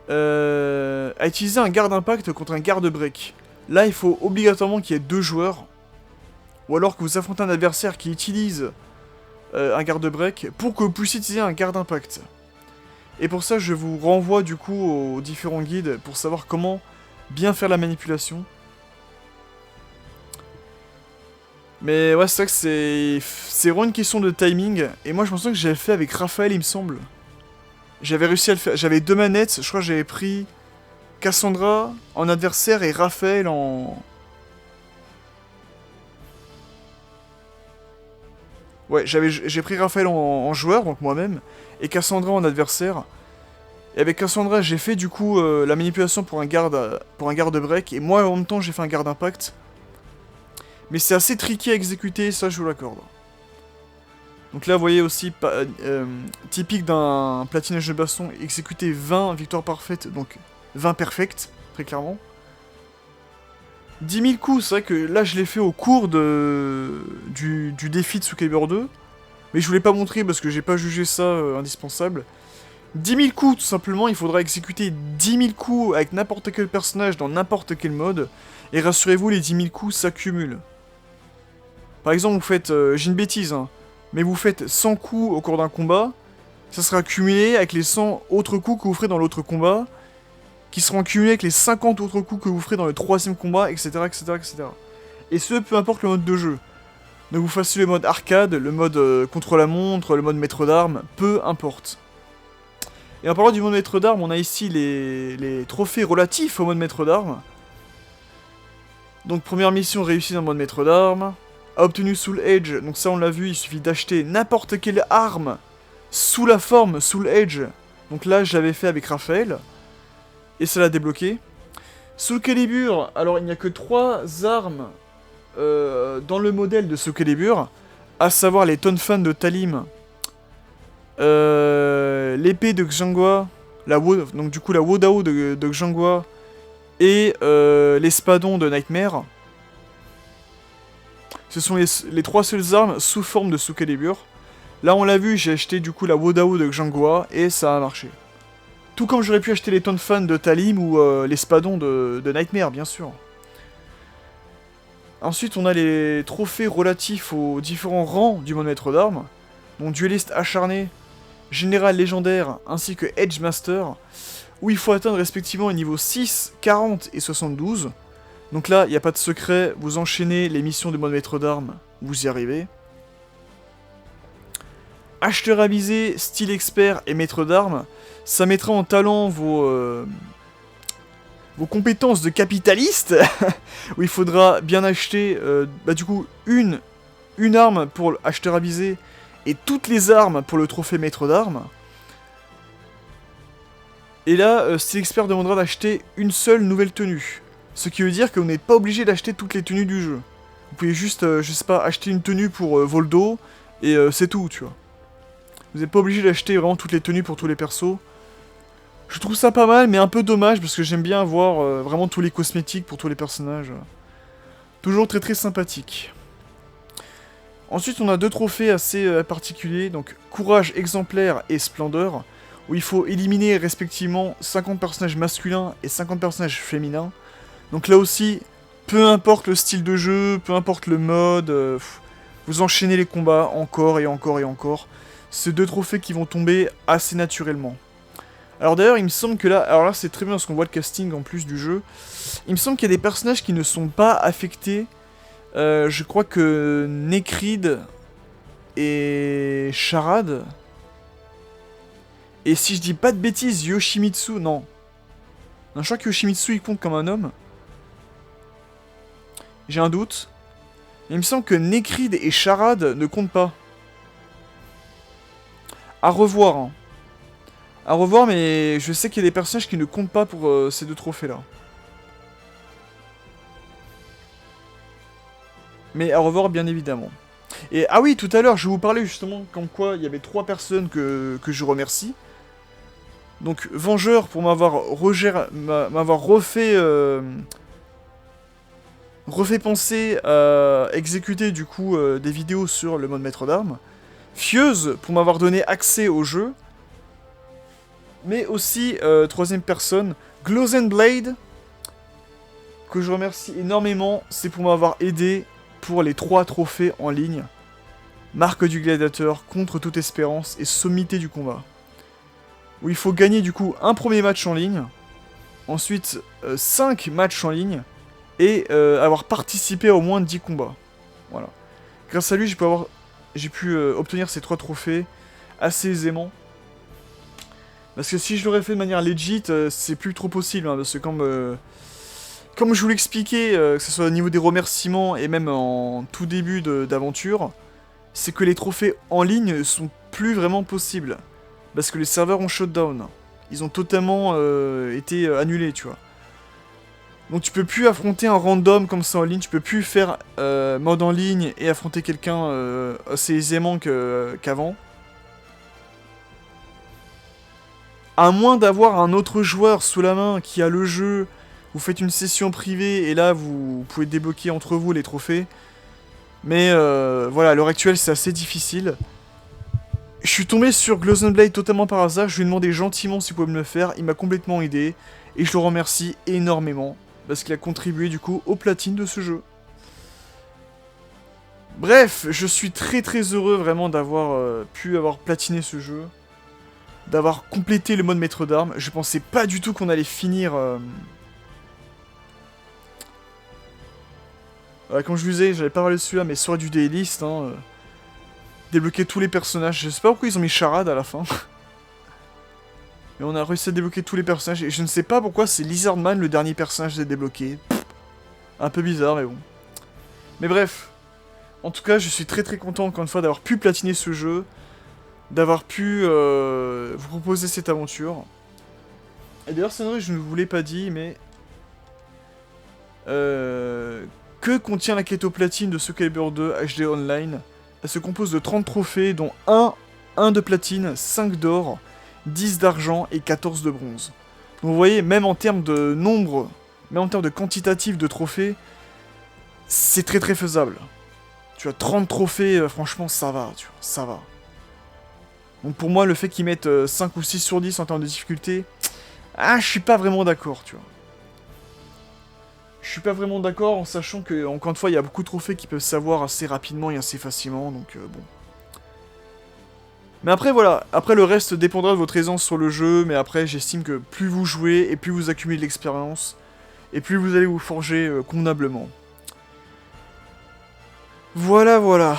À utiliser un garde impact contre un garde break. Là, il faut obligatoirement qu'il y ait 2 joueurs. Ou alors que vous affrontez un adversaire qui utilise un garde break pour que vous puissiez utiliser un garde impact. Et pour ça, je vous renvoie du coup aux différents guides pour savoir comment bien faire la manipulation. Mais ouais, c'est vrai que c'est vraiment une question de timing. Et moi, je pense que j'avais fait avec Raphaël, il me semble. J'avais réussi à le faire. J'avais 2 manettes. Je crois que j'avais pris Cassandra en adversaire et Raphaël en... Ouais, j'ai pris Raphaël en joueur, donc moi-même, et Cassandra en adversaire. Et avec Cassandra, j'ai fait du coup la manipulation pour un garde break, et moi en même temps j'ai fait un garde impact. Mais c'est assez tricky à exécuter, ça je vous l'accorde. Donc là vous voyez aussi, typique d'un platinage de baston, exécuter 20 victoires parfaites, donc 20 perfectes, très clairement. 10 000 coups, c'est vrai que là je l'ai fait au cours du défi de Soul Calibur 2. Mais je voulais pas montrer parce que j'ai pas jugé ça indispensable. 10 000 coups, tout simplement, il faudra exécuter 10 000 coups avec n'importe quel personnage dans n'importe quel mode. Et rassurez-vous, les 10 000 coups s'accumulent. Par exemple, vous faites, j'ai une bêtise, hein, mais vous faites 100 coups au cours d'un combat, ça sera accumulé avec les 100 autres coups que vous ferez dans l'autre combat, qui seront accumulés avec les 50 autres coups que vous ferez dans le troisième combat, etc., etc., etc. Et ce, peu importe le mode de jeu. Donc vous fassiez le mode arcade, le mode contre-la-montre, le mode maître d'armes, peu importe. Et en parlant du mode maître d'armes, on a ici les trophées relatifs au mode maître d'armes. Donc première mission réussie dans le mode maître d'armes. A obtenu Soul Edge, donc ça on l'a vu, il suffit d'acheter n'importe quelle arme sous la forme Soul Edge. Donc là je l'avais fait avec Raphaël. Et ça l'a débloqué. Soul Calibur, alors il n'y a que 3 armes dans le modèle de Soul Calibur, à savoir les Tonfan de Talim, l'épée de Xianghua, donc du coup la Wodao de Xianghua, et l'espadon de Nightmare. Ce sont les 3 seules armes sous forme de Soul Calibur. Là on l'a vu, j'ai acheté du coup la Wodao de Xianghua, et ça a marché. Tout comme j'aurais pu acheter les Tonfan de Talim ou l'espadon de Nightmare, bien sûr. Ensuite, on a les trophées relatifs aux différents rangs du mode maître d'armes. Donc dueliste acharné, général légendaire, ainsi que Edge Master, où il faut atteindre respectivement les niveaux 6, 40 et 72. Donc là, il n'y a pas de secret, vous enchaînez les missions du mode maître d'armes, vous y arrivez. Acheteur avisé, style expert et maître d'armes, ça mettra en talent vos compétences de capitaliste, où il faudra bien acheter, du coup, une arme pour l'acheteur avisé, et toutes les armes pour le trophée maître d'armes. Et là, style expert demandera d'acheter une seule nouvelle tenue. Ce qui veut dire que vous n'êtes pas obligé d'acheter toutes les tenues du jeu. Vous pouvez juste, je sais pas, acheter une tenue pour Voldo, et c'est tout, tu vois. Vous n'êtes pas obligé d'acheter vraiment toutes les tenues pour tous les persos. Je trouve ça pas mal, mais un peu dommage, parce que j'aime bien avoir vraiment tous les cosmétiques pour tous les personnages. Toujours très très sympathique. Ensuite, on a 2 trophées assez particuliers, donc Courage exemplaire et Splendeur, où il faut éliminer respectivement 50 personnages masculins et 50 personnages féminins. Donc là aussi, peu importe le style de jeu, peu importe le mode, vous enchaînez les combats encore et encore et encore. C'est 2 trophées qui vont tomber assez naturellement. Alors d'ailleurs, il me semble que là... Alors là, c'est très bien parce qu'on voit le casting en plus du jeu. Il me semble qu'il y a des personnages qui ne sont pas affectés. Je crois que Necrid et Charade. Et si je dis pas de bêtises, Yoshimitsu, non. Non, je crois que Yoshimitsu, il compte comme un homme. J'ai un doute. Il me semble que Necrid et Charade ne comptent pas. À revoir, hein. À revoir, mais je sais qu'il y a des personnages qui ne comptent pas pour ces 2 trophées-là. Mais à revoir, bien évidemment. Et ah oui, tout à l'heure, je vous parlais justement comme quoi il y avait 3 personnes que je remercie. Donc, Vengeur pour m'avoir refait penser à exécuter du coup des vidéos sur le mode maître d'armes. Fieuse pour m'avoir donné accès au jeu. Mais aussi, 3ème personne, Glozenblade, que je remercie énormément, c'est pour m'avoir aidé pour les 3 trophées en ligne. Marque du gladiateur, contre toute espérance et sommité du combat. Où il faut gagner du coup un premier match en ligne, ensuite 5 matchs en ligne, et avoir participé à au moins 10 combats. Voilà. Grâce à lui, j'ai pu obtenir ces 3 trophées assez aisément. Parce que si je l'aurais fait de manière legit, c'est plus trop possible, hein, parce que comme je vous l'expliquais, que ce soit au niveau des remerciements et même en tout début d'aventure, c'est que les trophées en ligne sont plus vraiment possibles. Parce que les serveurs ont shutdown. Ils ont totalement été annulés, tu vois. Donc tu peux plus affronter un random comme ça en ligne, tu peux plus faire mode en ligne et affronter quelqu'un assez aisément qu'avant. À moins d'avoir un autre joueur sous la main qui a le jeu, vous faites une session privée et là vous pouvez débloquer entre vous les trophées. Mais voilà, à l'heure actuelle c'est assez difficile. Je suis tombé sur Glowstone Blade totalement par hasard, je lui ai demandé gentiment s'il pouvait me le faire, il m'a complètement aidé, et je le remercie énormément, parce qu'il a contribué du coup au platine de ce jeu. Bref, je suis très très heureux vraiment d'avoir pu avoir platiné ce jeu, d'avoir complété le mode maître d'armes. Je pensais pas du tout qu'on allait finir... comme je vous disais, j'avais pas parlé de celui-là, mais soit du daylist, hein, débloquer tous les personnages. Je sais pas pourquoi ils ont mis Charade à la fin. Mais on a réussi à débloquer tous les personnages, et je ne sais pas pourquoi c'est Lizardman le dernier personnage à débloquer. Un peu bizarre, mais bon. Mais bref. En tout cas, je suis très très content encore une fois d'avoir pu platiner ce jeu, d'avoir pu vous proposer cette aventure. Et d'ailleurs, c'est vrai, je ne vous l'ai pas dit, mais... que contient la quête au platine de Soul Calibur 2 HD Online? Elle se compose de 30 trophées, dont 1 de platine, 5 d'or, 10 d'argent et 14 de bronze. Donc vous voyez, même en termes de nombre, même en termes de quantitatif de trophées, c'est très très faisable. Tu as 30 trophées, franchement, ça va, tu vois, ça va. Donc pour moi, le fait qu'ils mettent 5 ou 6 sur 10 en termes de difficulté, je suis pas vraiment d'accord, tu vois. Je suis pas vraiment d'accord en sachant que, encore une fois, il y a beaucoup de trophées qui peuvent s'avoir assez rapidement et assez facilement, donc bon. Mais après, voilà, après le reste dépendra de votre aisance sur le jeu, mais après, j'estime que plus vous jouez, et plus vous accumulez de l'expérience, et plus vous allez vous forger convenablement. Voilà, voilà.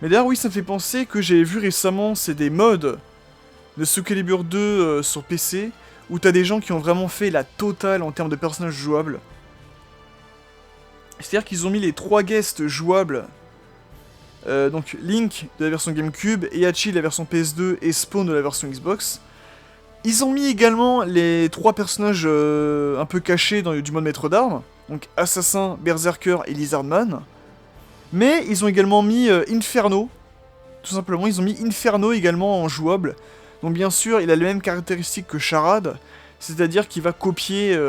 Mais d'ailleurs, oui, ça me fait penser que j'ai vu récemment, c'est des mods de Soul Calibur 2 sur PC, où t'as des gens qui ont vraiment fait la totale en termes de personnages jouables. C'est-à-dire qu'ils ont mis les 3 guests jouables, donc Link de la version GameCube, Heihachi de la version PS2 et Spawn de la version Xbox. Ils ont mis également les 3 personnages un peu cachés du mode maître d'armes, donc Assassin, Berserker et Lizardman. Mais ils ont également mis Inferno, tout simplement, ils ont mis Inferno également en jouable. Donc bien sûr, il a les mêmes caractéristiques que Charade, c'est-à-dire qu'il va copier,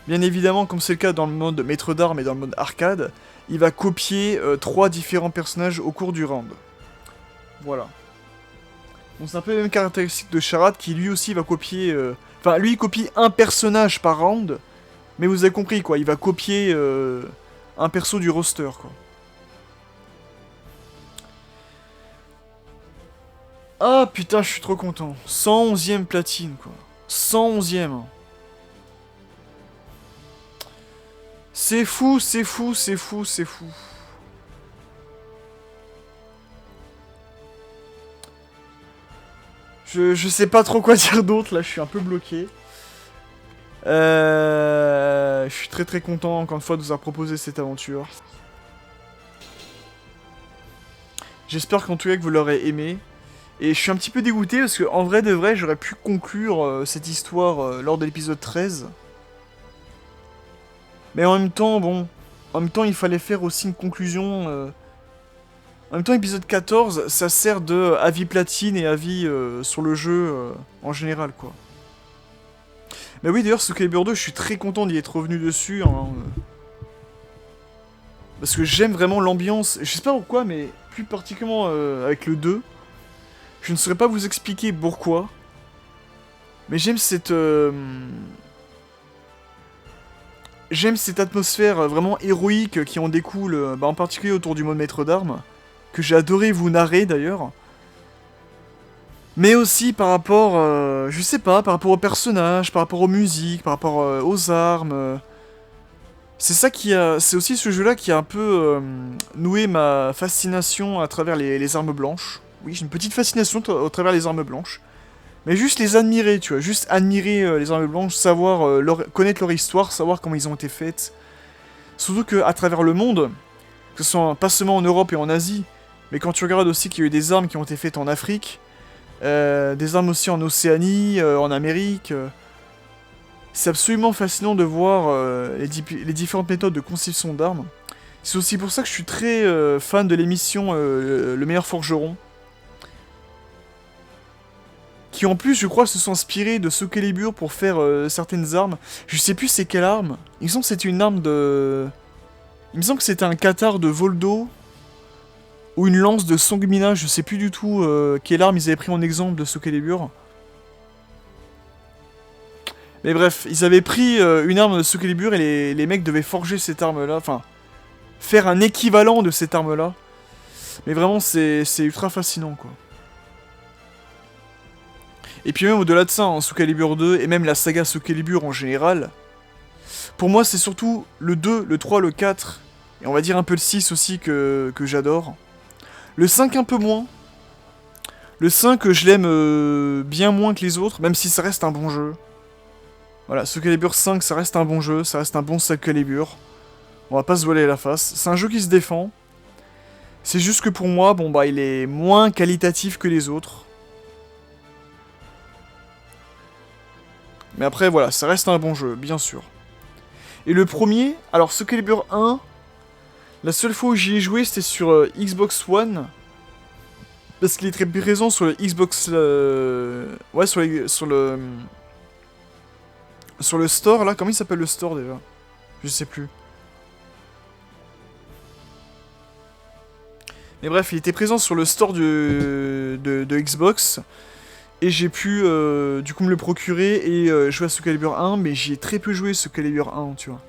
bien évidemment, comme c'est le cas dans le mode maître d'armes et dans le mode arcade, il va copier 3 différents personnages au cours du round. Voilà. Donc c'est un peu les mêmes caractéristiques de Charade qui lui aussi va copier... Enfin, lui il copie un personnage par round, mais vous avez compris quoi, il va copier un perso du roster quoi. Ah putain, je suis trop content. 111ème platine quoi. 111ème. C'est fou, c'est fou, c'est fou, c'est fou. Je sais pas trop quoi dire d'autre, là, je suis un peu bloqué. Je suis très très content, encore une fois, de vous avoir proposé cette aventure. J'espère qu'en tout cas que vous l'aurez aimé. Et je suis un petit peu dégoûté, parce qu'en vrai de vrai, j'aurais pu conclure cette histoire lors de l'épisode 13. Mais en même temps, bon... En même temps, il fallait faire aussi une conclusion... En même temps, épisode 14, ça sert de avis platine et avis sur le jeu en général, quoi. Mais oui, d'ailleurs, Soul Calibur 2, je suis très content d'y être revenu dessus. Hein, parce que j'aime vraiment l'ambiance. Je sais pas pourquoi, mais plus particulièrement avec le 2. Je ne saurais pas vous expliquer pourquoi. Mais j'aime cette... J'aime cette atmosphère vraiment héroïque qui en découle, en particulier autour du mode maître d'armes. Que j'ai adoré vous narrer d'ailleurs. Mais aussi par rapport, je sais pas, par rapport aux personnages, par rapport aux musiques, par rapport aux armes. C'est ça qui a... C'est aussi ce jeu-là qui a un peu noué ma fascination à travers les armes blanches. Oui, j'ai une petite fascination au travers les armes blanches. Mais juste les admirer, tu vois, juste admirer les armes blanches, savoir, connaître leur histoire, savoir comment ils ont été faites. Surtout qu'à travers le monde, que ce soit pas seulement en Europe et en Asie, mais quand tu regardes aussi qu'il y a eu des armes qui ont été faites en Afrique, des armes aussi en Océanie, en Amérique. C'est absolument fascinant de voir les différentes méthodes de conception d'armes. C'est aussi pour ça que je suis très fan de l'émission Le Meilleur Forgeron. Qui en plus, je crois, se sont inspirés de Soul Calibur pour faire certaines armes. Je sais plus c'est quelle arme. Il me semble que c'était une arme de... Il me semble que c'était un cathare de Voldo ou une lance de Songmina, je sais plus du tout quelle arme ils avaient pris en exemple de Soul Calibur. Mais bref, ils avaient pris une arme de Soul Calibur et les mecs devaient forger cette arme-là, enfin, faire un équivalent de cette arme-là. Mais vraiment, c'est ultra fascinant, quoi. Et puis même au-delà de ça, en Soul Calibur 2, et même la saga Soul Calibur en général, pour moi, c'est surtout le 2, le 3, le 4, et on va dire un peu le 6 aussi que j'adore. Le 5 un peu moins. Le 5, je l'aime bien moins que les autres, même si ça reste un bon jeu. Voilà, Soul Calibur 5, ça reste un bon jeu, ça reste un bon Soul Calibur. On va pas se voiler la face. C'est un jeu qui se défend. C'est juste que pour moi, bon bah, il est moins qualitatif que les autres. Mais après, voilà, ça reste un bon jeu, bien sûr. Et le premier, alors Soul Calibur 1, la seule fois où j'y ai joué, c'était sur Xbox One. Parce qu'il est très présent sur le Xbox... Ouais, sur le... Sur le store, là. Comment il s'appelle le store, déjà? Je sais plus. Mais bref, il était présent sur le store de Xbox. Et j'ai pu, du coup, me le procurer et jouer à Soul Calibur 1. Mais j'y ai très peu joué, Soul Calibur 1, tu vois.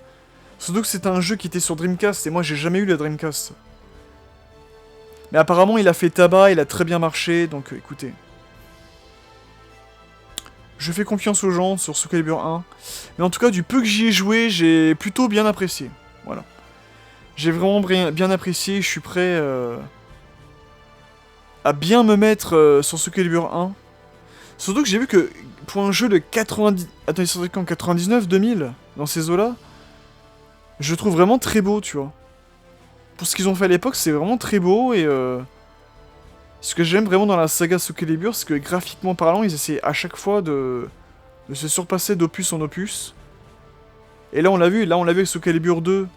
Surtout que c'était un jeu qui était sur Dreamcast. Et moi, j'ai jamais eu la Dreamcast. Mais apparemment, il a fait tabac, il a très bien marché, donc écoutez. Je fais confiance aux gens sur Soul Calibur 1. Mais en tout cas, du peu que j'y ai joué, j'ai plutôt bien apprécié. Voilà. J'ai vraiment bien apprécié, je suis prêt à bien me mettre sur Soul Calibur 1. Surtout que j'ai vu que pour un jeu de 90... Attends, il sortait quand 99, 2000 dans ces eaux-là, je le trouve vraiment très beau, tu vois. Pour ce qu'ils ont fait à l'époque, c'est vraiment très beau et ce que j'aime vraiment dans la saga Soul Calibur, c'est que graphiquement parlant, ils essaient à chaque fois de se surpasser d'opus en opus. Et là on l'a vu avec Soul Calibur 2.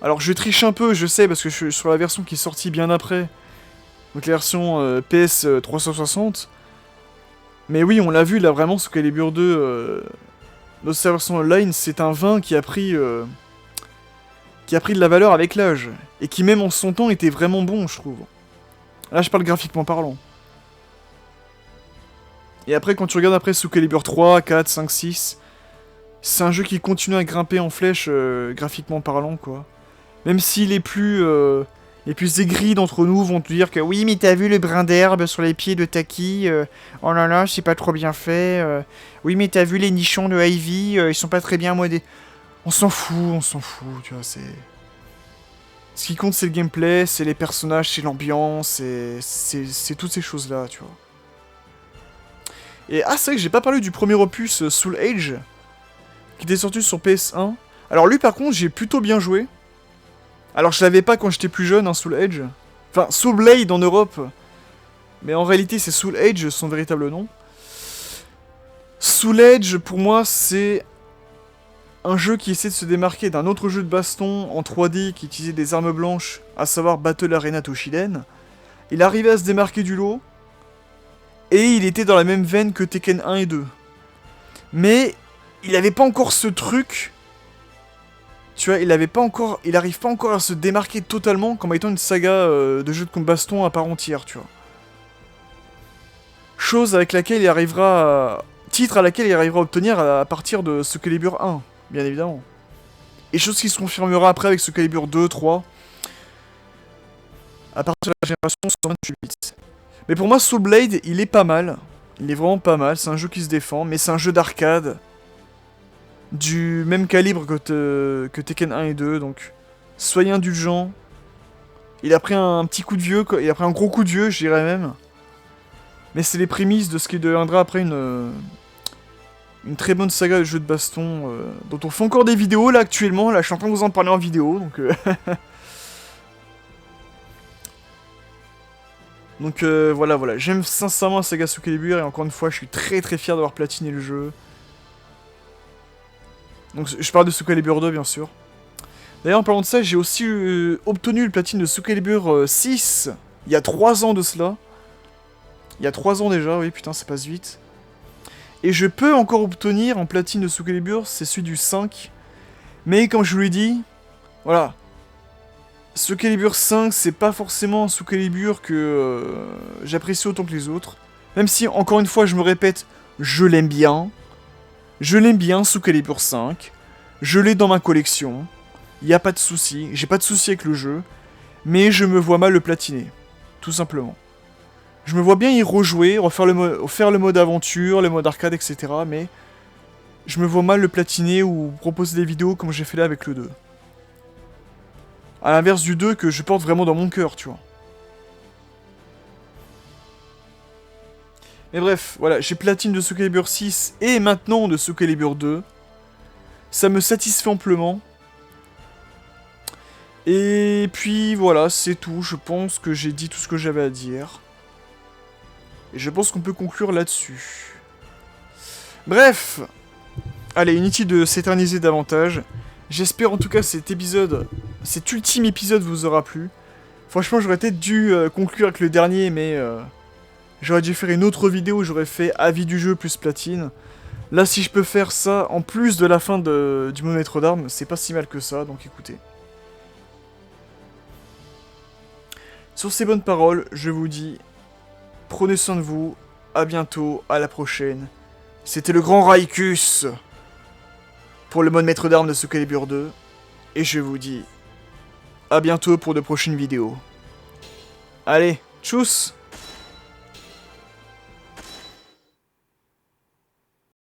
Alors je triche un peu, je sais, parce que je suis sur la version qui est sortie bien après. Donc la version PS 360. Mais oui, on l'a vu là vraiment, Soul Calibur 2, dans sa version online, c'est un vin qui a pris de la valeur avec l'âge. Et qui même en son temps était vraiment bon, je trouve. Là je parle graphiquement parlant. Et après quand tu regardes après Soul Calibur 3, 4, 5, 6, c'est un jeu qui continue à grimper en flèche graphiquement parlant, quoi. Même si les plus aigris d'entre nous vont te dire que oui, mais t'as vu le brin d'herbe sur les pieds de Taki, oh là là, c'est pas trop bien fait. Oui, mais t'as vu les nichons de Ivy, ils sont pas très bien modés. On s'en fout, tu vois, c'est... Ce qui compte, c'est le gameplay, c'est les personnages, c'est l'ambiance, c'est toutes ces choses-là, tu vois. Et ah, c'est vrai que j'ai pas parlé du premier opus, Soul Age, qui était sorti sur PS1. Alors lui, par contre, j'ai plutôt bien joué. Alors je l'avais pas quand j'étais plus jeune, hein, Soul Edge. Enfin, Soul Blade en Europe. Mais en réalité, c'est Soul Edge, son véritable nom. Soul Edge, pour moi, c'est un jeu qui essaie de se démarquer d'un autre jeu de baston en 3D qui utilisait des armes blanches, à savoir Battle Arena Toshiden. Il arrivait à se démarquer du lot. Et il était dans la même veine que Tekken 1 et 2. Mais il avait pas encore ce truc... Tu vois, il arrive pas encore à se démarquer totalement comme étant une saga de jeux de baston à part entière, tu vois. Chose avec laquelle il arrivera titre à laquelle il arrivera à obtenir à partir de Soul Calibur 1, bien évidemment. Et chose qui se confirmera après avec Soul Calibur 2, 3, à partir de la génération 128 bits. Mais pour moi, Soul Blade, il est pas mal. Il est vraiment pas mal, c'est un jeu qui se défend, mais c'est un jeu d'arcade. Du même calibre que Tekken 1 et 2, donc soyez indulgents. Il a pris un petit coup de vieux, il a pris un gros coup de vieux, je dirais même. Mais c'est les prémices de ce qui deviendra après une très bonne saga de jeux de baston, dont on fait encore des vidéos là actuellement, là je suis en train de vous en parler en vidéo, donc... Donc voilà, j'aime sincèrement la saga Soul Calibur, et encore une fois, je suis très très fier d'avoir platiné le jeu. Donc je parle de Soul Calibur 2 bien sûr. D'ailleurs en parlant de ça, j'ai aussi obtenu le platine de Soul Calibur 6 il y a 3 ans de cela. Il y a 3 ans déjà, oui putain ça passe vite. Et je peux encore obtenir en platine de Soul Calibur, c'est celui du 5. Mais comme je vous l'ai dit, voilà. Soul Calibur 5, c'est pas forcément un Soul Calibur que j'apprécie autant que les autres. Même si, encore une fois, je me répète, je l'aime bien. Je l'aime bien, Soul Calibur 5. Je l'ai dans ma collection. Y a pas de souci. J'ai pas de souci avec le jeu. Mais je me vois mal le platiner. Tout simplement. Je me vois bien y rejouer, faire le mode aventure, le mode arcade, etc. Mais je me vois mal le platiner ou proposer des vidéos comme j'ai fait là avec le 2. À l'inverse du 2 que je porte vraiment dans mon cœur, tu vois. Mais bref, voilà, j'ai platine de Soul Calibur 6 et maintenant de Soul Calibur 2. Ça me satisfait amplement. Et puis voilà, c'est tout. Je pense que j'ai dit tout ce que j'avais à dire. Et je pense qu'on peut conclure là-dessus. Bref. Allez, inutile de s'éterniser davantage. J'espère en tout cas cet épisode, cet ultime épisode vous aura plu. Franchement, j'aurais peut-être dû conclure avec le dernier, mais j'aurais dû faire une autre vidéo où j'aurais fait avis du jeu plus platine. Là, si je peux faire ça en plus de la fin du mot maître d'armes, c'est pas si mal que ça, donc écoutez. Sur ces bonnes paroles, je vous dis, prenez soin de vous, à bientôt, à la prochaine. C'était le grand Raikus pour le mode maître d'armes de Soul Calibur 2, et je vous dis à bientôt pour de prochaines vidéos. Allez, tchuss!